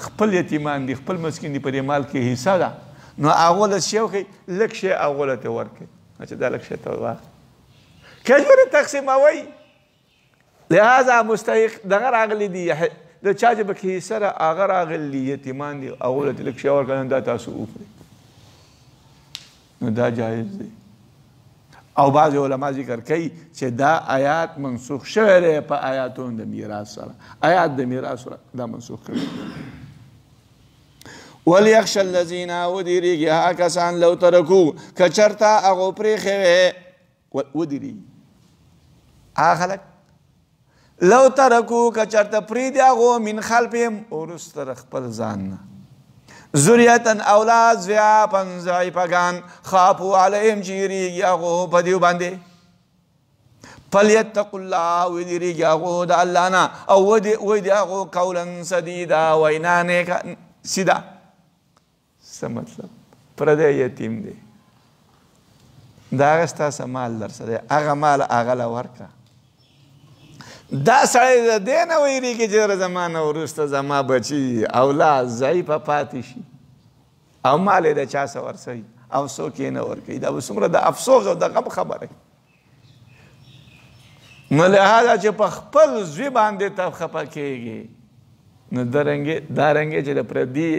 خپل یتیمان دي خپل مسکین دي په دې مال کې حصه ده نو هغو له شی وکړئ لږ شی هغو له ته ورکړئ چې دا لږ شی ته واخلئ کجورې تقسیموئ لہذا مستحق دغه راغلی دي د چا چې پکې حصه ده هغه راغلی دي یتیمان دي هغو له لږ شی ورکړئ دا تاسو وخورئ نو دا جایز دی او بعض علما ذکر کوي چې دا آیات منسوخ شوی دی په آیاتونو د میراث سره آیات د میراث سره دا منسوخ کړی وليخشى الذين وديريږي هغه کسان لو ترکو که چېرته هغو پرېښې وې ودیریږي هغه خلک لو ترکو که چېرته پرېږدي هغو من خلفهم وروسته د خپل ځان نه ذریتن اولاد ضعافن ضعیفګان خافو علیهم چې یېرېږي هغو په دیو باندې فلیتقوا الله ویېرېږي هغو د الله نه او وی د هغو قولا سدیدا وینا نیکه سیده څه مطلب پردی یتیم دی د هغه ستاسو مال در سره دی هغه مال هغه له ورکړه دا سړی د دې نه ویېرېږي چې زما نه وروسته زما بچي اولاد ضعیفه پاتې شي او مال یې د چا څه ورسوي او څوک یې نه ورکوي دا به څومره د افسوس او د غم خبره نو لهذا چې په خپل زوی باندې ته خفه کېږي نو دارنګې چې د پردي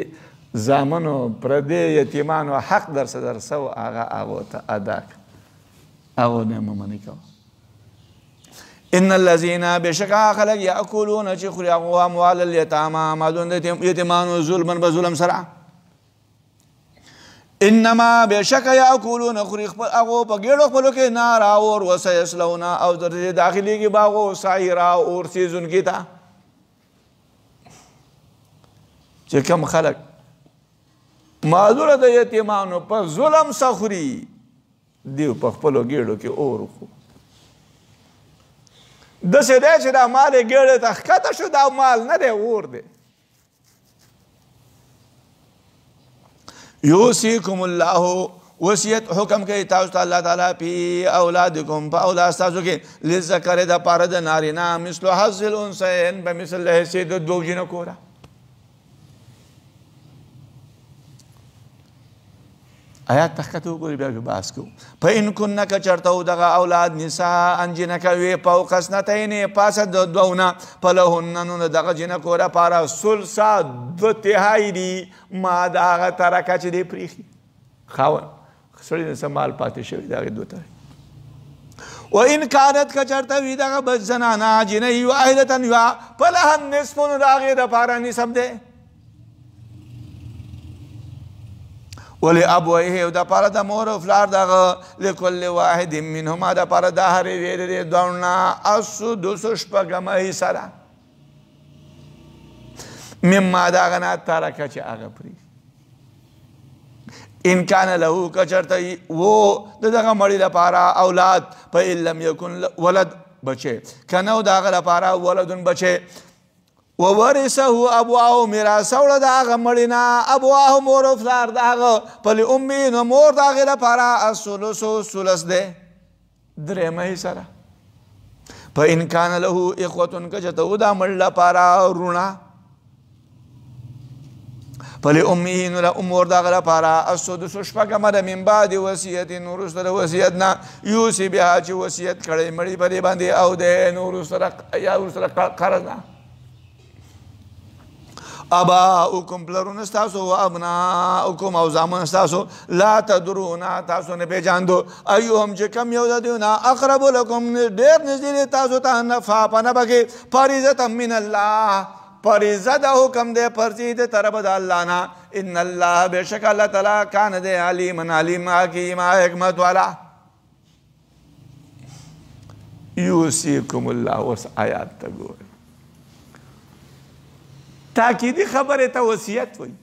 زامنو پردي یتیمانو حق درسه درسو هغه هغو ته ادا کړه هغو نه مه منې کوه ان الذين بشکا خلق یاکلون چې خوري هغه اموال الیتاما مالون د یتیمانو ظلما بظلم سره انما بشکا یاکلون خوري هغه په ګډو خپلو کې نار اور وسيصلون او د داخلي کې باغو سایرا اور سيزون کې تا چې کوم خلق مالونه د یتیمانو په ظلم سخوري دیو په خپلو ګډو کې اور خو دسې دی چې دا مال یې ګېډې ته ښکته شو دا مال نه دی اور دی یوصیکم الله وصیت حکم کوي تاسو ته الله تعالی فی اولادکم په اولاد ستاسو کې للذکر دپاره د نارینه مثل حظ الانثیین په مثل حیثیت د دوو جینکو را آیات تخکته وګورئ بیا به بحث کوو فإن کن که چېرته و دغه اولاد نساء جنکه وې فوق اثنتین پاسه د دوو نه فلهن نو د دغه جنکو لپاره ثلثه دوه تهایي دي ما د هغه ترکه چې دی پرېښي خاوند سړي نه څه مال پاتې شوی د هغې دوه تهایي وإن کانت که چېرته وي دغه بچ زنانه جنۍ واحدة یوه فلها النصف نو د هغې دپاره نصف دی ولی ابویه او د پاره د مور او پلار دغه لکل واحد منهما د پاره د هرې ویرې د دوه نه السدس شپږمه حصه ده مما د هغه نه ترکه چې هغه پرېږدي ان کان له که چېرته و د دغه مړي لپاره اولاد فإن لم یکن ولد بچی که نه و د هغه لپاره ولدون بچی وورثه ابواه میراث وړه د هغه مړي نه ابواه مور او پلار د هغه پلې امي نو مور د هغې لپاره الثلث ثلث دی درېیمه حصه ده فإن کان له اخوة که چېرته و د مړي لپاره وروڼه پلې امي نو مور د هغه لپاره السدس شپږمه ده من بعد وصیت وروسته د وصیت نه یوصي بها چې وصیت کړی مړي په دې باندې او دی نو وروسته قرض نه اباؤکم پلرون ستاسو و ابناؤکم او زامن ستاسو لا تدرون تاسو نه پیژاندو ایهم چې کم یو د دیونه اقرب لکم ډېر نږدې تاسو ته نفع په نفع کې فریضة من الله فریضه د حکم دی پرچې د طرفه د الله نه ان الله بېشک الله تعالی کان دی علیما علیم حکیم حکمت والا یوصیکم الله اوس آیات ته ګورئ تاکیدی خبره ته وصیت وایي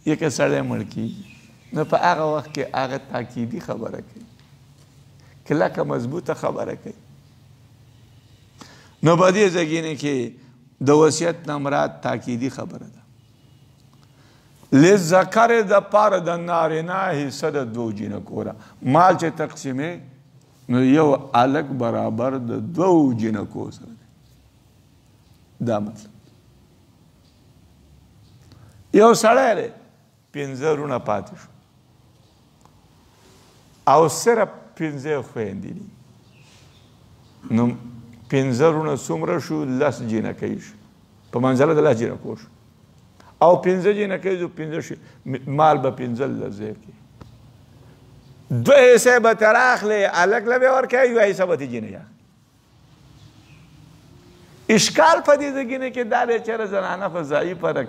یو که سړی مړ کېږي نو په هغه وخت کې هغه تاکیدي خبره کوي کلکه مضبوطه خبره کوي نو په دې ځایونه کې د وصیت نه مراد تاکیدي خبره ده لذکر دپاره د نارینه حصه د دوو جینکو ده مال چې تقسیمې نو یو الک برابر د دوو جینکو سره دی دا مطلب یو سړی دی پنځه وروڼه پاتې شو او صرف پنځه خویندې دي نو پنځه وروڼه څومره شو لس جینکۍ شو په منځله د لس جینکو شو او پنځه جینکۍ شو پنځه شو مال به پنځلس ځای کې دوه حصې به ترې اخلې هلک له به ورکوې یوه حصه به ته جینۍ اخلي اشکال په دې ځګینه کې دا دی چېرې زنانه خو ضعیفه ده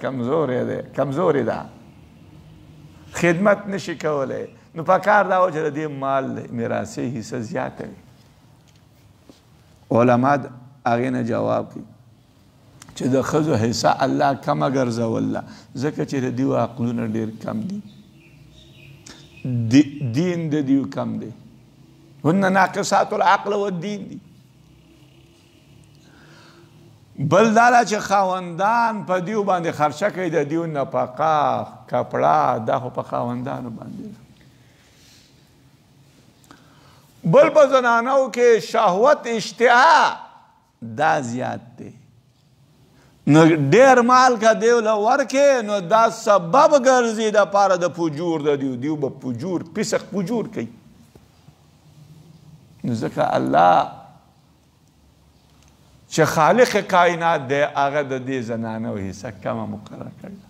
کمزورې ده خدمت نشي کولی نو پکار دا و چې د دې مال میراثي حصه زیاته وي علما د هغې نه جواب کوي چې د ښځو حصه الله کمه ګرځوله ځکه چې د دوی عقلونه ډېر کم دي دین د دوی کم دی هن ناقصات العقل والدین دي بل دا چې خاوندان په دیو باندې خرچه کوي د دیو نفقه کپړه دا خو په خاوندانو باندې بل په زنانو کې شهوت اشتها دا زیات دی نو ډېر مال که دیو له ورکې نو دا سبب ګرځي د پاره د فجور د دیو به فجور فسق فجور کوي نو ځکه الله چې خالق کائنات دی هغه د دې زنانو حصه کمه مقرره کړې ده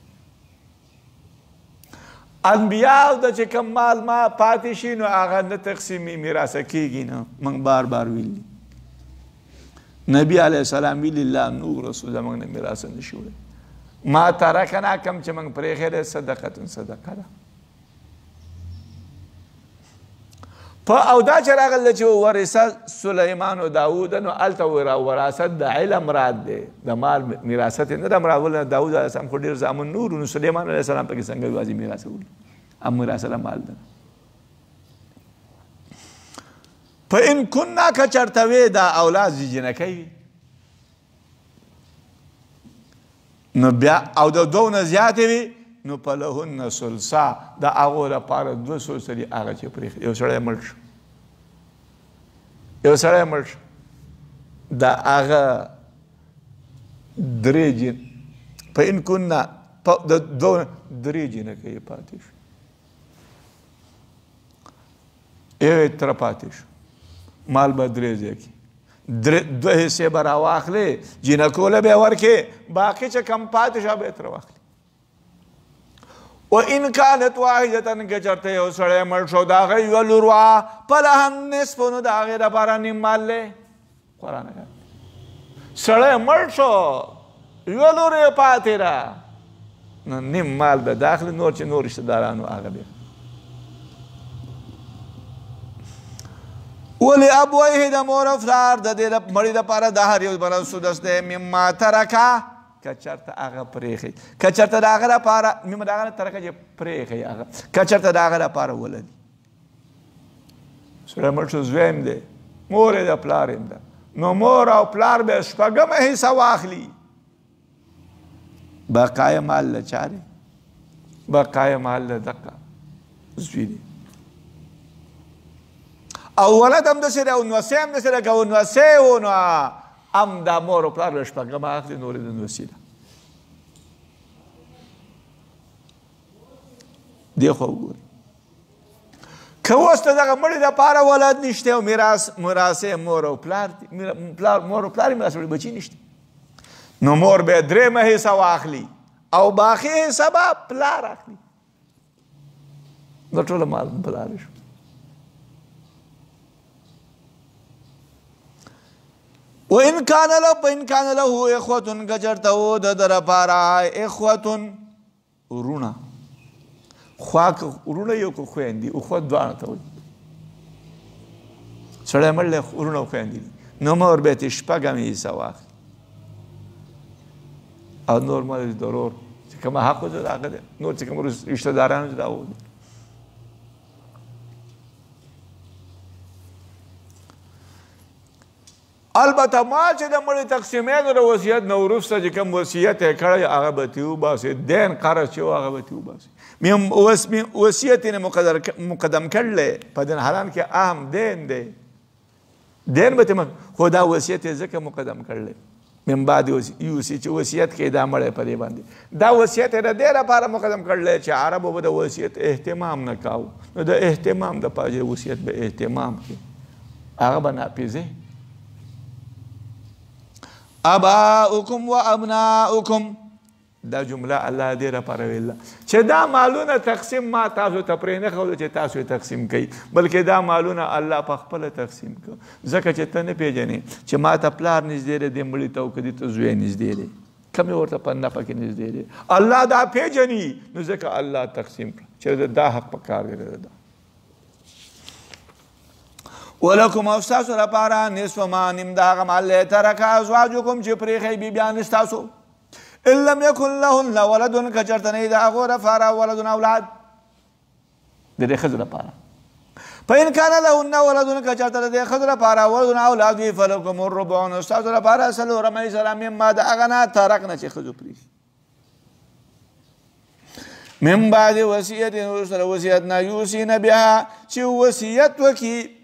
انبیاء د چې کوم مال ما پاتې شي نو هغه نه تقسیمي میراثه کېږي نه موږ بار بار ویلي نبی علیه السلام ویل الله نور رسول زمونږ نه میراث نشي وړی ما ترکنا کم چې موږ پرېښی دی صدقه صدقه ده په او دا چې راغله چې ورثه سلیمان و داود نو هلته وراثت د علم مراد دی د مال میراثت نه ده مراد ولې داود علیه السلام خو ډېر زامن نور نو سلیمان علیه السلام پکې څنګه یوازې میراث وړي هم میراث له مال ده فإن كنا که چرته وی دا اولاد زیجنکی وي نو بیا او د دوو نه زیاتې وي نو فلهن ثلثا د هغو لپاره 2 ثلثه دي هغه چې پرېښي یو سړی مړ شو د هغه 3 فإن كنا د دوو نه 3 جنکۍ پاتې شو یو یې تره پاتې شو مال به 3 ځای کې 2 حصې به راواخلې جینکو له به یې ورکې باقي چې کم پاتې شو به یې تره واخلي و ان کانت واحدة که چېرته یو سړی مړ شو د هغه یوه لور وه فلها النصف نو د هغې دپاره نیم مال دی قرآن سړی مړ شو یوه لور یې پاتې ده نو نیم مال به داخلي نور چې نور رشته دارانو هغه دی ولی ابویه د مور او پلار د دې مړي دپاره د هر یو بله سدس دی مما ترکه که چېرته هغه پرېښی که چېرته د هغه دپاره مما د هغه نه ترکه چې پرېښی هغه که چېرته د هغه دپاره ولدي سړی مړ شو زوی م دی مور یې د پلار یم ده نو مور او پلار به شپږمه حصه واخلي بقایه مال له چا دی بقایه مال له دقه زوی دی او ولد هم داسې دی او نوسی هم داسې دی که نوسی و نو هم دا مور او پلار له شپږمه اخلي نور یې د نوسي ده دې خوا وګورئ که اوس د دغه مړي دپاره ولد نشته او میراث یې مور او پلار دي مور او پلار یې میراث وړي بچي نشته نو مور به یې 3مه حصه واخلي او باقي حصه به پلار اخلي دا ټوله مال پلار شو وإن كان له إخوة که چېرته و د ده دپاره اخوة ورونه ورونه یو که خویندې اخوت دواړه ته وایي سړی مړ دی ورونه او خویندې دي نو مور به یې ترې 6مه حصه واخلي او نور مال د ورور چې کومه حق و د هغه دی نور چې کوم رشته داران دي د هغو دی البته ما چې د مړي تقسیمېږي د وصیت نه وروسته چې کوم وصیت یې کړی هغه به ترې وباسي دین قرض چې و هغه به ترې وباسي وصیت یې مقدم کړلی په دین حرام کې اهم دین دی دین به ترې خو دا وصیت یې ځکه مقدم کړلی من بعد یوصي چې وصیت کوي دا مړی په دې باندې دا وصیت یې د دې لپاره مقدم کړلی چې عربو به د وصیت اهتمام نه کاوه نو د اهتمام دپاره چې وصیت به اهتمام کوي هغه به ناپیژئ اباؤکم و ابناؤکم دا جمله الله دې لپاره ویله چې دا مالونه تقسیم ما تاسو ته پرې نه ښودل چې تاسو یې تقسیم کوئ بلکې دا مالونه الله په خپله تقسیم کړه ځکه چې ته نه پېژنې چې ما ته پلار نږدې دی دې مړي ته او که دې ته زوی نږدې دی کوم یې ورته په نفع کې نږدې دی الله دا پېژني نو ځکه الله تقسیم کړه چې دا حق په کار دی ده ولکم او ستاسو لپاره نصف ما نیم د هغه مال دی ترکه ازواجکم چې پرېښی بیبیانې ستاسو ان لم یکن لهن ولد که چېرته نه وي د هغو لپاره ولد اولاد د دې ښځو لپاره فإن كان لهن ولد که چېرته د دې ښځو لپاره ولد اولاد وي فلکم الربع نو ستاسو لپاره 4 حصه مما د هغه نه ترکنه چې ښځو پرېښي من بعد وصیت وروسته وصیت نه یوصین بها چې وصیت وکړي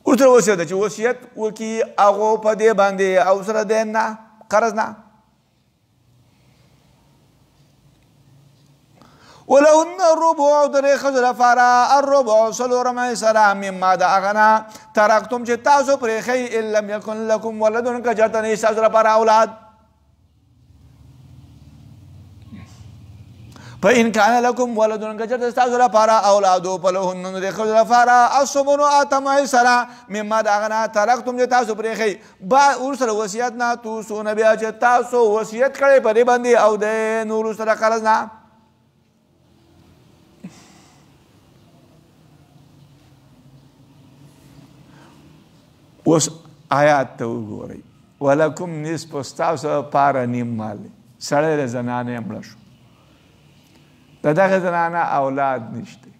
ورته وصیت ده چې وصیت وکړي هغو په دې باندې او سره دین نه قرض نه ولهن الربع د دې ښځو لپاره الربع 4 حصه مما د هغه نه ترکتم چې تاسو پرېښئ ان لم یکن لکم ولد که چېرته نه وي ستاسو لپاره اولاد فإن كان لكم ولد که چېرته ستاسو لپاره اولادو فلهن نو د ښځو لپاره الثمن اتم حصه مما د هغه نه ترکتم چې تاسو پرېښئ وروسته د وصیت نه توصون بیا چې تاسو وصیت کړی په دې باندې او د نو وروسته د قرض نه اوس آیات ته وګورئ ولکم نصف ستاسو لپاره نیم مال دی سړی د زنانې مړه شو د دغه زنانه اولاد نشته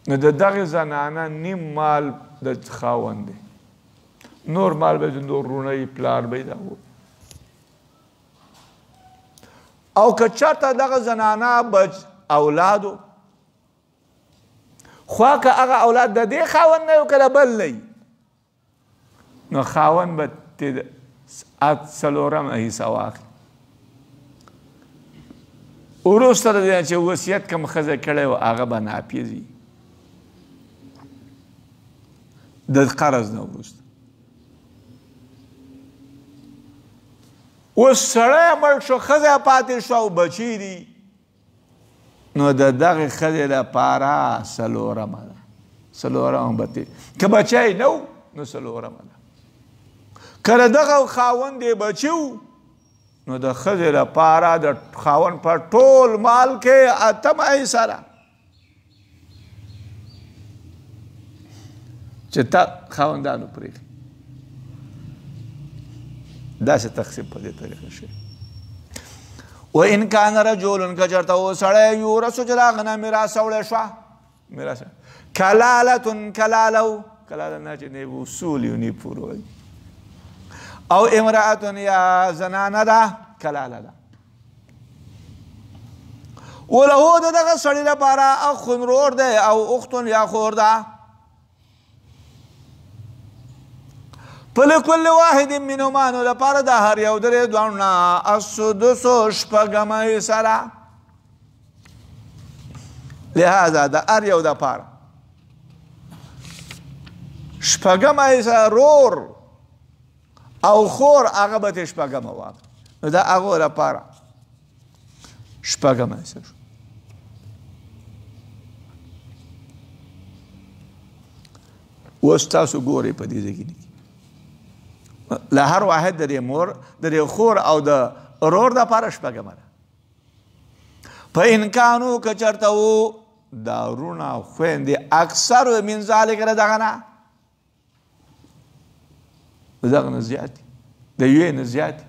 نو د دغه زنانه نیم مال د خاوند دی نور مال به د نور رونی پلار به دا او که چېرته دغه زنانه بچ اولادو خوا که هغه اولاد د دې خاوند نه یو که د بل نه نو خاوند به څلورم حصه واخلي وروسته د دې چې وصیت کوم ښځه کړی و هغه به ناپیز وي د قرض نه وروسته اوس سړی مړ شو ښځه پاتې شوه او بچي دي نو د دغې ښځې لپاره څلورمه ده څلورمه به که بچی نه و نو څلورمه ده که د دغه خاوند یې بچي و نو د ښځې لپاره د خاوند په ټول مال کې اتم حصه ده چې تا خاوندانو پرېږدي داسې تقسیم په دې طریقه شوی وإن كان رجل که چېرته و سړی یورثو چې د هغه نه میراث وړی شوه میراث کلالة کلاله نه چې نه اصول یو نه پوره او امرأة یا زنانه ده کلاله ده ولهو د دغه سړي لپاره اخ ورور دی او اخت یا خور ده فلکل واحد منهما نو لپاره د هر یو د دې دواړو نه السدس شپږمه حصه ده لهذا د هر یو دپاره شپږمه حصه رور او خور هغه به ترې شپږمه واخلي نو د هغو لپاره شپږمه حصه شو اوس تاسو ګورئ په دې ځای کې له هر واحد د دې مور د دې خور او د ورور دپاره شپږمه ده فإن کانو که چېرته و دا وروڼه او خویندې اکثر من ذلک د دغه نه د دغه نه زیات دي د یوې نه زیات دي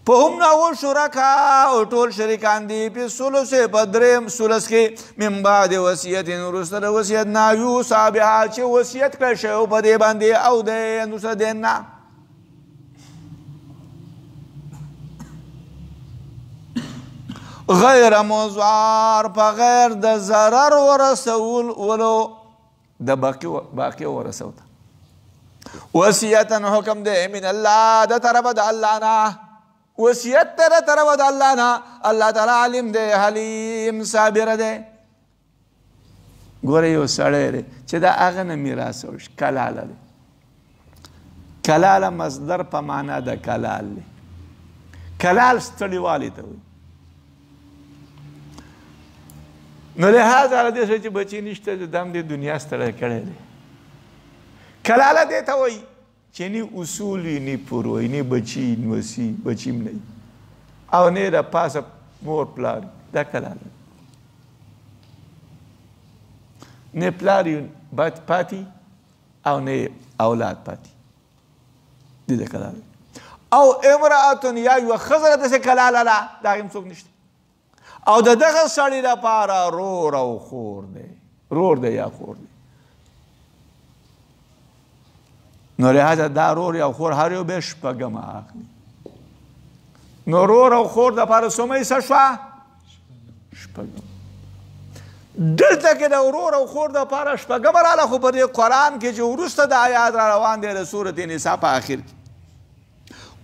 فهم نو شرکا او ټول شریکان دي په ثلث په درېیم ثلث کې من بعد وصیت وروسته د وصیت نه یوصی بها چې وصیت کړی شوی په دې باندې او د وروسته د نه غیر مضار په غیر د ضرر ورسول ولو د باقي ورسول وصیتا حکم دی من الله د طرفه د الله نه وصیت ته د طرفه د الله نه الله تعالی علیم دی حلیم صابر دی ګوره یو سړی دی چې د هغه نه میراث وشي کلاله دی کلاله مصدر په معنا د کلال دی کلال ستړیوالی ته وایي نو لهذا له دې سره چې بچي نشته د دم د دنیا ستړی کړی دی کلاله دې ته وایي چې نه اصول وي نه پور وي نه بچي نه وسي بچیم نه او نه د پاسه مور پلار دا کلاله نه پلار پاتې او نه اولاد پاتې دې د کلاله او امرأة یا یوه ښځه داسې کلاله ده د هغې هم څوک نشته او د دغه سړي لپاره رور او خور دی رور دی یا خور دی نو لهذا دا رور یا خور هر یو به شپږمه اخلي نو رور او خور دپاره څومره حصه شوه شپږمه دلته کې د رور او خور دپاره شپږمه راله خو په دې قرآن کې چې وروسته د آیات را روان دی د سورت نساء په آخر کې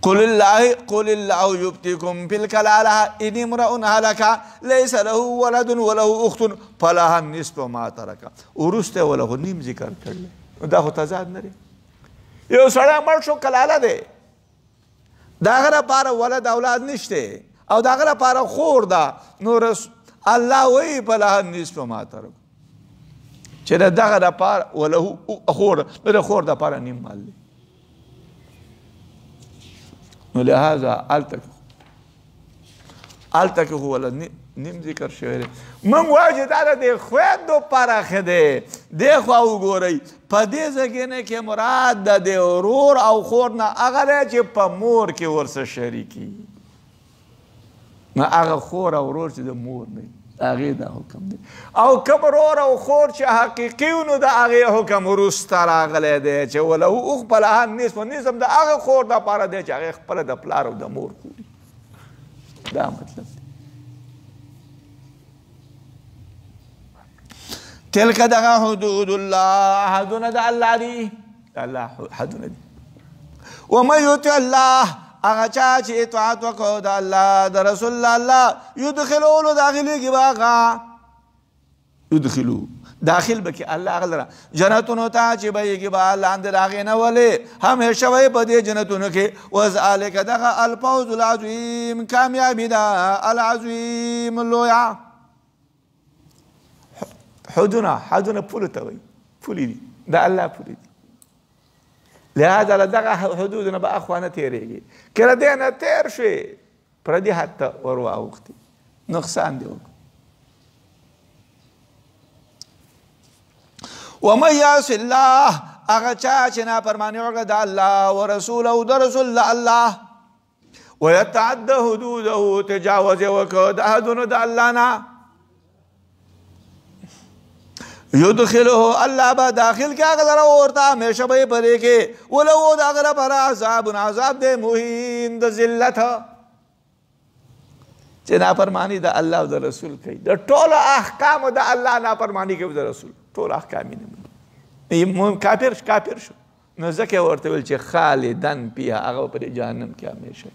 قل الله يبتيكم في الكلالة إن امرؤ هلك ليس له ولد وله أخت فلها النصف ما ترك ورسته وله نیم ذکر کړل دا خو تضاد نه دی یو سړی مړ شو کلاله دی د هغه لپاره ولد اولاد نشته او د هغه لپاره خور ده نو الله وایي فلها نصف ما ترک چې د دغه دپاره وله خور د خور دپاره نیم مال دی نو لهذا هلته کې خو وله نیم ذکر شوی دی موږ وایو چې دا د خویندو پاره ښه دی دې خوا وګورئ په دې ځایونه کې مراد د ورور او خور نه هغه دی چې په مور کې ورسره شریکي نو هغه خور او ورور چې د مور نه هغې دا حکم دی او کوم ورور او خور چې حقیقي و نو د هغې حکم وروسته راغلی دی چې وله خپلها نصف نصف د هغه خور دپاره دی چې هغې خپله د پلار او د مور خوري دا مطلب دی تلک دغه حدود الله حدونه د الله دي الله حدونه دي ومن یطع الله هغه چا چې اطاعت وکړو د الله د رسول الله یدخلو نو داخلېږي به هغه یدخلو داخل به کې الله هغه لره جنتونو ته چې بهیږي به لاندې د هغې نه ولې همیشه وی په دې جنتونو کې وذلک دغه الفوز العظیم کامیابي ده العظیم لویه حدونه پولو ته وایي پولې دي د الله پولې دي لهذا له دغه حدودونه به اخوا نه تېرېږي که له دې نه تېر شوې پردي حد ته ور واوښتې نقصان دې وکړو ومن یعص الله هغه چا چې نافرماني وکړه د الله ورسول او د رسول الله ویتعد حدوده تجاوز یې وکړه د حدونو د الله نه یدخله الله به داخل کې هغه لره ورته همیشه به یې په دې کې ولو د هغه لپاره عذاب دی مهین د ذلت چې نافرماني د الله او د رسول کوي د ټولو احکامو د الله نافرماني کوي د رسول ټول احکام یې نه کافر شو نو ځکه یې ورته ویل چې خالدن فیها هغه په دې جهنم کې همیشه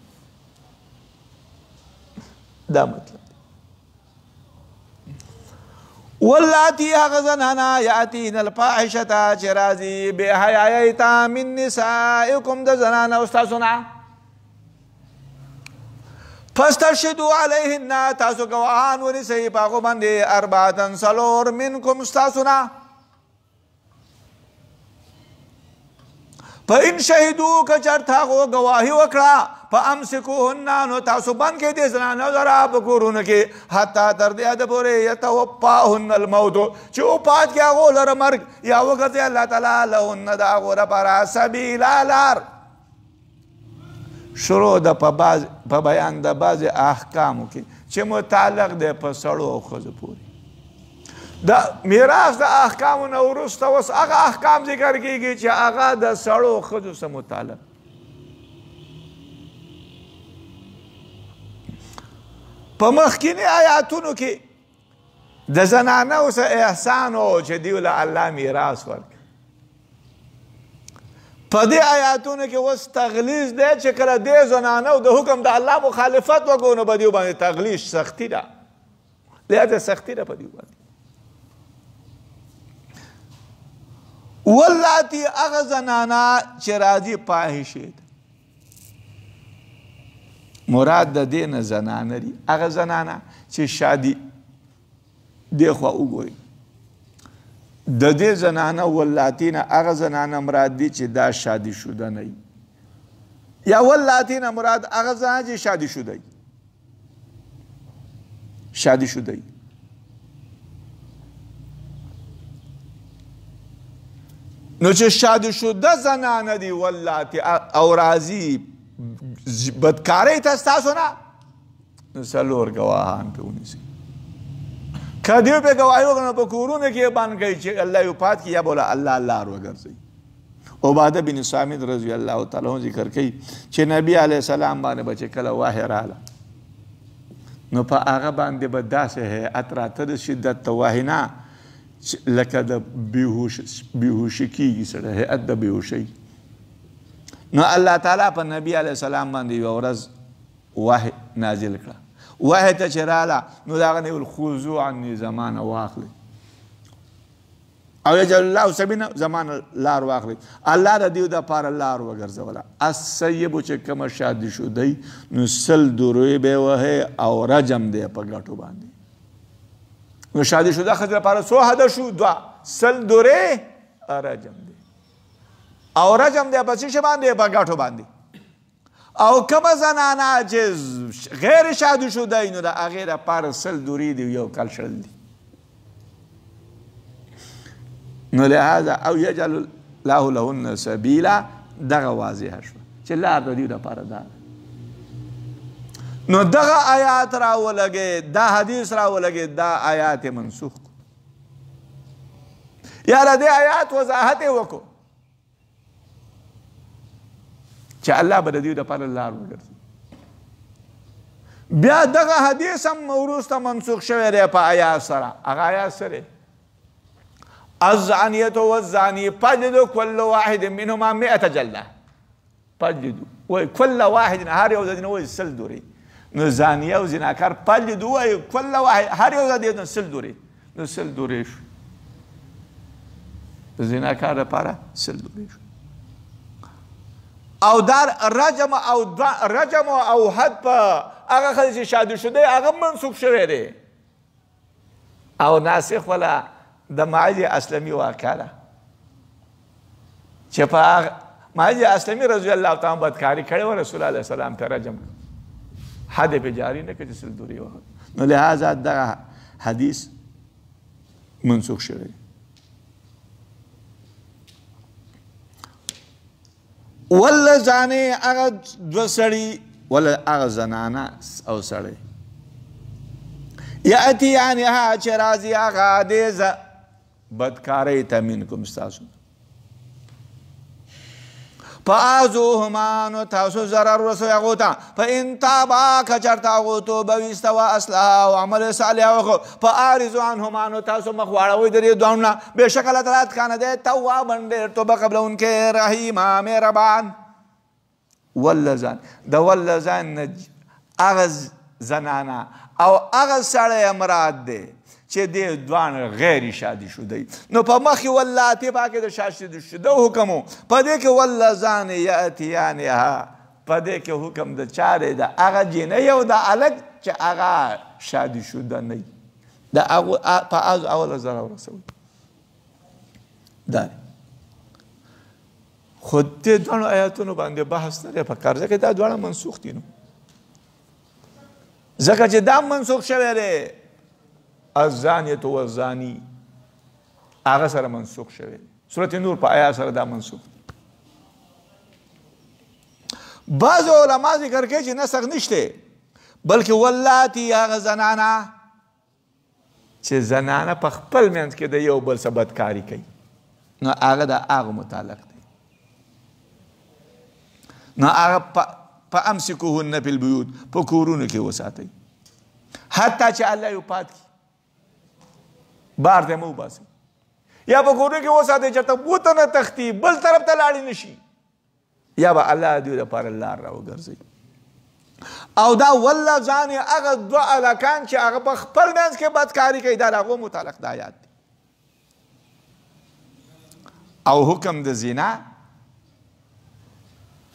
دا مطلب واللاتی هغه زنانه یاتین الفاحشة چې راځي بې حیایۍ ته من نسائکم د زنانو ستاسو نه فاسترشدوا علیهن تاسو ګواهان ونیسئ په هغو باندې اربعة څلور منکم ستاسو نه فإن شهدوا که چېرته هغو ګواهي وکړه فامسکوهن نو تاسو بند کړئ دې زنانو لره په کورونو کې حتی تر دې حده پورې یتوفاهن الموت چې وفات کړي هغو لره مرګ یا وګرځي الله تعالی لهن د هغو لپاره سبیلا لار شروع ده په بیان د بعضې احکامو کې چې متعلق دی په سړو او ښځو پورې د میراث د احکامو نه وروسته اوس هغه احکام ذکر کېږي چې هغه د سړو او ښځو سره متعلق په مخکینی آیاتونو کې د زنانو سره احسان و چې دوی له الله میراث ورکړي په دې آیاتونو کې اوس تغلیظ دی چې کله دې زنانو د حکم د الله مخالفت وکړو نو په دوی باندې تغلیظ سختي ده لهذا سختي ده په دوی باندې واللاتی هغه زنانه چې راځي فاحشې ته مراد د دې نه زنانه دي هغه زنانه چې شادي دې خوا وګورئ د دې زنانه واللاتی نه هغه زنانه مراد دي چې دا شادي شده نه وي یا واللاتی نه مراد هغه زنانه چې شادي شده وي شادي شده وي نو چې شادي شده زنانه دي واللاتی او راځي بدکاری ته ستاسو نه نو څلور ګواهان پې ونیسئ که دوی پې ګواهي وکړه نو په کورونو کې یې بند کړئ چې الله یې وفات کړي یا به الله لار وګرځوي عباده بن صامت رضی الله تعالی عنه ذکر کوي چې نبي علیه السلام باندې به چې کله وحی راغله نو په هغه باندې به داسې هیئت راته د شدت د وحی نه لکه د بېهوشي کېږي سړی هیئت د بېهوشۍ نو الله تعالی په نبی علیه السلام باندې یوه ورځ وحی نازل کړه وحی ته چې راله نو د هغه نه ویل خذو عني زمانه واخلئ او یجعل الله سبیلا زمان لار واخلي الله د دیو د پاره لار وګرځوله السیب چې کوم شادي شو دی نو سل دوروي به وه او رجم دی په ګټو باندې نو شادي شو د خزر لپاره سو حد شو دوا سل دوره رجم دی او رجم دی په څه باندې په ګټو باندې او کوم زنانه چې غیر شادي شو دی نو د هغې لپاره سل دورې دي یو کال شل دي نو لهذا او یجعل الله لهن سبیلا دغه واضحه شوه چې لار د دوی دپاره دا نو دغه آیات راولګې دا حدیث راولګې دا آیات منسوخ یا د دې آیات وضاحت یې وکړو چې الله به د دوی دپاره لار وګرځي بیا دغه حدیث هم وروسته منسوخ شوی دی په آیات سره هغه آیات سره الزانیة والزانی فجلدوا كل واحد منهما 100 جلدة فجلدوا وكل واحد هر یو ځای نو سل دوري نو زانیه او زناکار فجلدوا وكل واحد هر یو ځای سل دوري نو سل دوري شو زناکار لپاره سل دوري شو او دار رجم او حد په هغه ښځې چې شادي شوی دی هغه منسوخ شوی دی او ناسخ ولا د معاذ اسلمي واقعه ده چې په معاذ اسلمي رضی الله تعالی بدکاري کړې و رسول الله صلی الله علیه وسلم ته رجم حد په جاری نه کړي سل دوري وه نو لهذا دا حدیث منسوخ شوی ولا ځانې هغه دوه سړي ولا هغه زنانه او سړی یأتیانها چې راځي هغه دې بدکاری ته منکم ستاسو فآذوهما نو تاسو ضرر ورسوئ هغو ته فإن تابا که چېرته هغو توبه ویسته و اصلحه او عمل صالح وکړو فأعرضوا عنهما نو تاسو مخ واړوئ د دې دواړو نه بېشکه الله تعالی کانه دی توابا ډېر توبه قبلونکی رحیمه مهربان واللذان د واللذان نه هغه زنانه او هغه سړی مراد دی چې دې دوانه غیر شادي شوی نو په مخکې واللاتې پاکې د شادي شوده حکم و په دې کې واللذان یأتیانها په دې کې حکم د چا دی د هغه جینۍ او د هلک چې هغه شادي شوده نه وي د هغو په اوله ضرر ورسوي دا خو دې دواړو آیاتونو باندې بحث نه دی پکار ځکه دا دواړه منسوخ دي نو ځکه چې دا منسوخ شوی دی الزانیة والزانی هغه سره منسوخ شوی سورة نور په آیات سره دا منسوخ بعض علما ذکر کوي چې نسخ نشته بلکې واللاتی هغه زنانه چې زنانه په خپل منځ کې د یو بل سره بدکاري کوي نو هغه د هغه متعلق دی نو هغه فامسکوهن فی البیوت په کورونو کې وساتئ حتی چې الله یو پات کړي بار ته مو باسي یا په کورونو کې وساتئ چېرته بوته نه تښتي بل طرف ته لاړې نه شي یا به الله دوی لپاره لار راوګرځوي او دا واللذان هغه دوه هلکان چې هغه په خپل منځ کې بدکاري کوي دا د هغو متعلق د آیات دی او حکم د زنا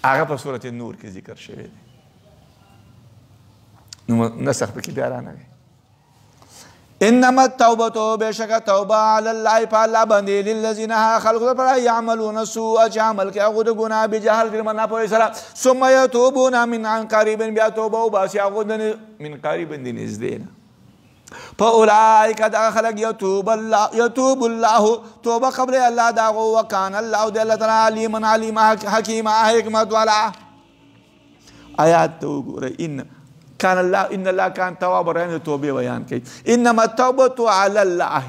هغه په صورت نور کې ذکر شوی دی نو نسخ پکې بیا رانغی انما التوبه بشک توبه علی الله فالله باندې للذین خلقوا پر يعملون السوء چې عمل کوي هغه د ګناه بجهل کې نه پوهې سره ثم يتوبون من عن قريب بیا توبه وباسي هغه من قريب دې نږدې نه فاولئک دا خلق يتوب الله توبه قبل الله داغو وکان الله د الله تعالی علیم حکیم حکمت والا آیات تو ګوره كان الله كان توابا رحيم توبه بیان کوي انما التوبه على الله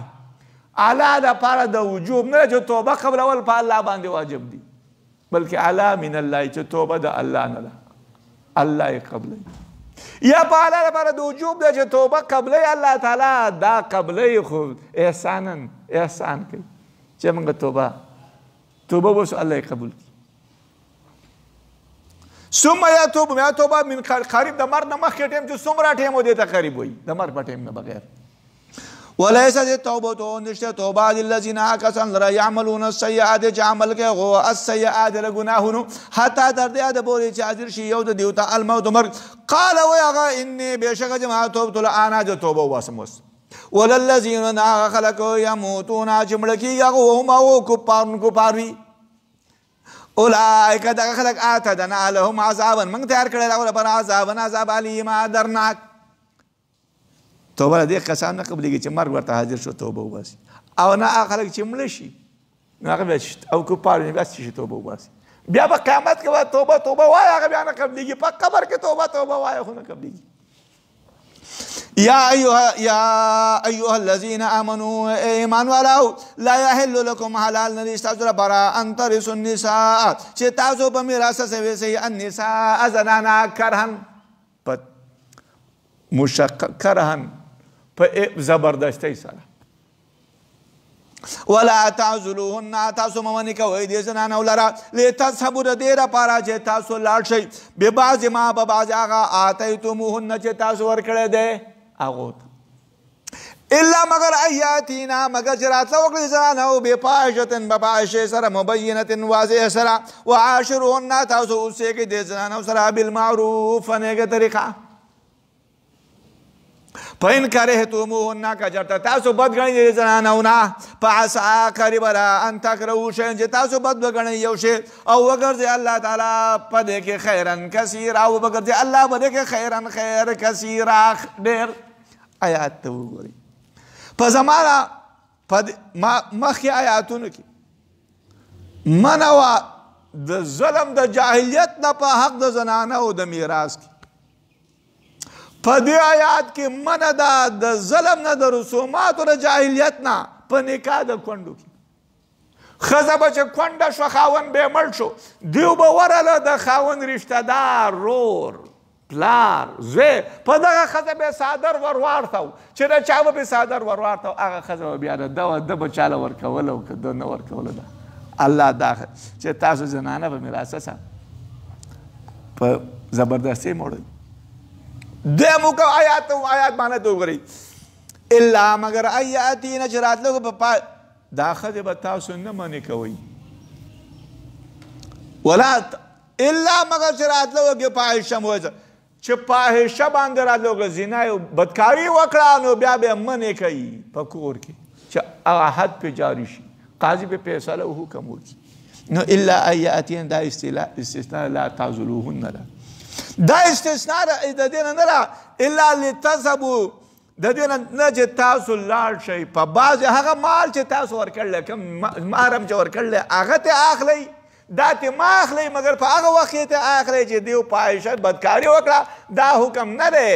على دا پاره د وجوب نه چې توبه قبل اول په الله باندې واجب دي بلکې على من الله چې توبه د الله نه ده الله قبل یا په الله لپاره د وجوب ده چې توبه قبل الله تعالی دا قبل خو احسان کوي چې موږ توبه وس الله قبول ثم يتوب ما توبه من قریب د مرګ نه مخکې ټیم چې څومره ټیم و دې ته قریب وي د مرګ په ټیم نه بغیر وليست التوبة نشته توبه للذين كسن لرا يعملون السيئات چې عمل کوي هو السيئات لګناهونو حتی تر دې د پورې چې حاضر شي یو د دیوتا الموت مرګ قال ويغا اني بشک جما توبت الانا جو توبه واسموس وللذين خلقوا يموتون جملکی وهم او كفار وي اولئک دغه خلق اعتدنا لهم عذابا من تیار کړل او پر عذاب الیما درناک توبه دې قسم نه قبلېږي چې مرګ ورته حاضر شو توبه وباسي او نه هغه خلک چې مړه شي نو هغه بیا او کفار وي بیا چې توبه وباسي بیا په قیامت کې به توبه وایي هغه بیا نه قبلېږي په قبر کې توبه وایي خو نه قبلېږي يا أيها الذين آمنوا إيمان ولو لا يحل لكم حلال نريستازر برا أن ترثوا النساء شتازو بميراث سوي النساء زنانا كرهن مشق كرهن زبردستی سره ولا تعزلوهن تاسو ممنی کوئ دې زنانو لره لتذهبوا د دې لپاره چې تاسو لاړ شئ ببعض ما په بعض هغه آتیتموهن چې تاسو ورکړی دی هغو ته الا مگر ایاتینا مگر چې راتله وکړي زنانو بفاحشة بفاحشې سره مبینة واضح سره وعاشروهن تاسو اوسېږئ دې زنانو سره بالمعروف په نیکه طریقه فإن كرهتموهن كجرت تاسو بد غني زنانو نه فعسى قريبا أن تكرهوا شيئا چې تاسو بد وګڼئ یو شی او وګرځي الله تعالی په دې کې خیرا کثیرا او وګرځي الله په دې کې خیرا خیر کثیرا ډېر آیات ته وګورئ په زمانه مخکې آیاتونو کې منع وه د ظلم د جاهلیت نه په حق د زنانو د میراث کې په دې آیات کې منع ده د ظلم نه د رسوماتو د جاهلیت نه په نکاح د کونډو کې ښځه به چې کونډه شوه خاوند به یې مړ شو دیو به ورله د خاوند رشته دار رور پلار زوی په دغه ښځه به یې څادر ور واړته و چې د چا به پې څادر ور واړته و هغه ښځه به بیا د ده به چاله ورکوله او که ده نه ورکوله ده الله دا چې تاسو زنانه په میراث سره په زبردستۍ موړئ دمو کو آیات معنی تو غری الا مگر آیاتین چې راتلو په دا ښځې به تاسو نه منې کوئ ولا الا مگر چې راتلو کې فاحشه موجه چې فاحشه باندې راتلو کې زنا او بدکاري وکړه نو بیا به منې کوي په کور کې چې هغه حد پې جاري شي قاضي به فیصله او حکم وکړي نو الا آیاتین دا استثناء لا تعزلوهن ده دا استثناء د دې نه نه الا لتذهبوا د دې نه چې تاسو لاړ شئ په بعضې هغه مال چې تاسو ورکړلی کوم محرم چې ورکړلی هغه ته اخلئ دا ته ما اخلئ مګر په هغه وخت یې ته اخلئ چې دیو فاحشه بدکاري وکړه دا حکم نه دی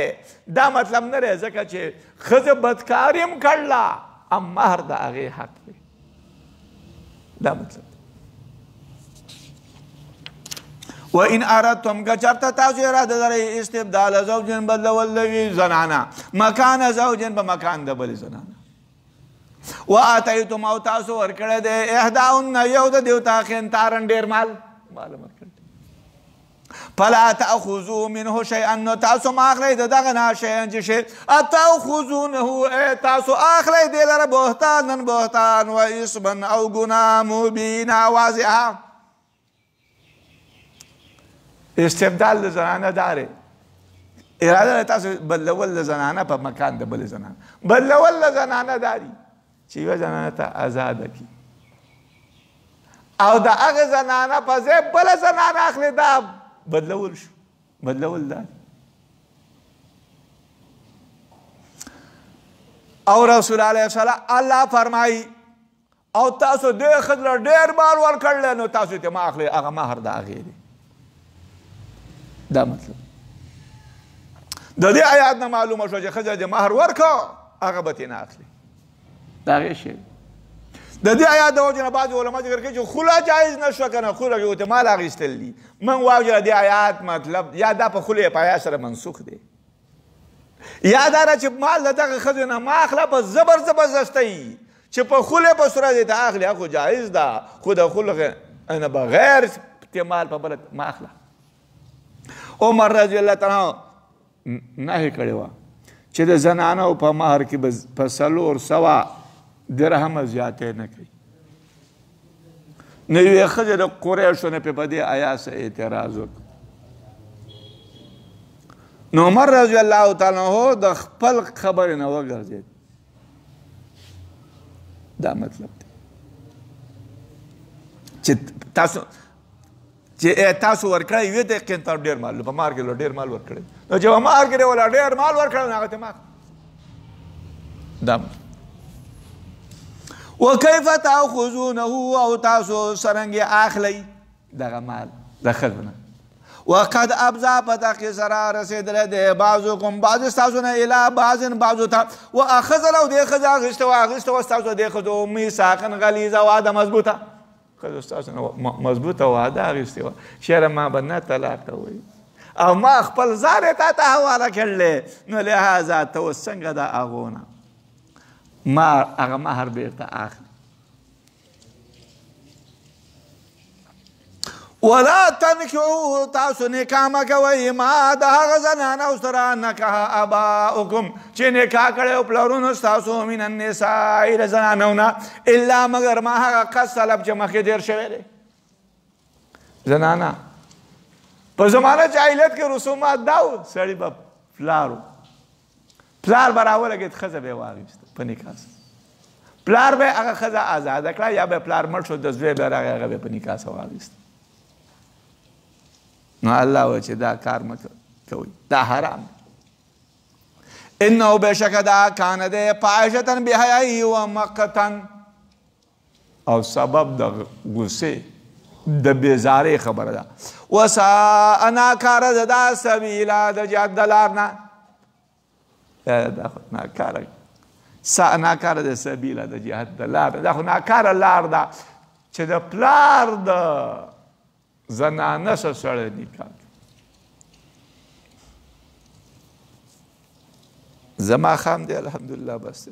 دا مطلب نه دی ځکه چې ښځه بدکاري هم کړله ام مهر د هغې حق دی دا مطلب وإن أردتم كجرت تاسو اراده لرئ استبدال زوج بدلول لوي زنانا مكان زوج بمكان دبل زنانا وآتيتم او تاسو ورکړه د احداهن یو د دیوتا خنتارن ډیر مال فلا تأخذوا منه شيئا نو تاسو ما اخلئ د دغه نه شیئا چې شی اتأخذونه تاسو اخلئ دې لره بهتان و اسما او ګناه مبینا واضحه استبدال د زنانه داره اراده تاسو بدلول د زنانه په مکان د بل زنانه بدلول د زنانه داري چې یوه زنانه ته آزاده کړي او د هغې زنانه په ځای بله زنانه اخلي دا بدلول شو بدلول داري او رسول علیه السلام الله فرمایي او تاسو دې ښځې ډېر مال ورکړلی نو تاسو ته ما اخلي هغه مهر د هغې دی دا مطلب د دې آیات نه معلومه شوه چې ښځه د مهر ورکړه هغه به ترې نه اخلي د هغې شی د دې آیات د وجې نه بعضې علما ذکر کوي چې خوله جایز نه شوه که نه خوله کې ورته مال اخیستل دي موږ وایو چې د دې آیات مطلب یا دا په خولې په آیات سره منسوخ دی یا دا ده چې مال د دغه ښځې نه ما اخله په زبردستۍ چې په خولې په صورت یې ته اخلي خو جایز ده خو د خولې نه بغیر ته مال په بله ما اخله عمر رضی الله تعالی نهی کړی وه چې د زنانو په مهر کې به په 400 درهمه زیاتې نه کوي. نو یوې ښځې د قریشو نه په دې آیات سره اعتراض وکړ. نو عمر رضی الله تعالی عنہ د خپل خبرې نه وګرځېد. دا مطلب دی چې تاسو ورکړی وي د قنطار ډېر مال په مار کې ډېر مال ورکړی نو چې په مار کې ولا ډېر مال ورکړی نو هغه ته مار دا وکيف تاخذونه او تاسو څرنګه اخلي دغه مال د ښځو نه وقد ابزا پتا کې سره رسېدلی دی بعضکم بعض ستاسو نه الی بعض بعضو ته واخذ له دې ښځه اخیسته ستاسو دې ښځو میثاقا غلیظه وعده مضبوطه ښځو ستاسو نه مضبوطه وعده اخیستې وه شعره ما به نه طلاق کوئ او ما خپل ځان یې تا ته حواله کړلی نو لهذا ته اوس څنګه د هغو نه هغه مهر بیرته اخلي. ولا تنكحوا تاسو نکاح مه کوئ ما د هغه زنانو سره نکاح اباؤکم چې نکاح کړی پلرونو ستاسو من النساء د زنانو نه الا مګر ما هغه قد سلب چې مخکې تېر شوی دی. زنانه په زمانه جاهلیت کې رسومات دا و سړي به پلار به راولګېد ښځه به یې واخیسته په نکاح سره پلار به هغه ښځه ازاده کړه یا به پلار مړ شو د زوی به راغی هغه به په نکاح سره واخیسته. نو الله وایي چې دا کار مه کوئ دا حرام دی. انه بېشکه دا کانه دی فاحشة بحیایي و مقتا او سبب د غصې د بیزارۍ خبره ده وساء ناکاره ده دا سبیله د جهاد د لار نه دا خو ناکاره ساء ناکاره د سبیله د جهاد د لار دا خو ناکاره لار ده چې د پلار د زنانه سره سړی نکاح زما خام دی الحمدلله بس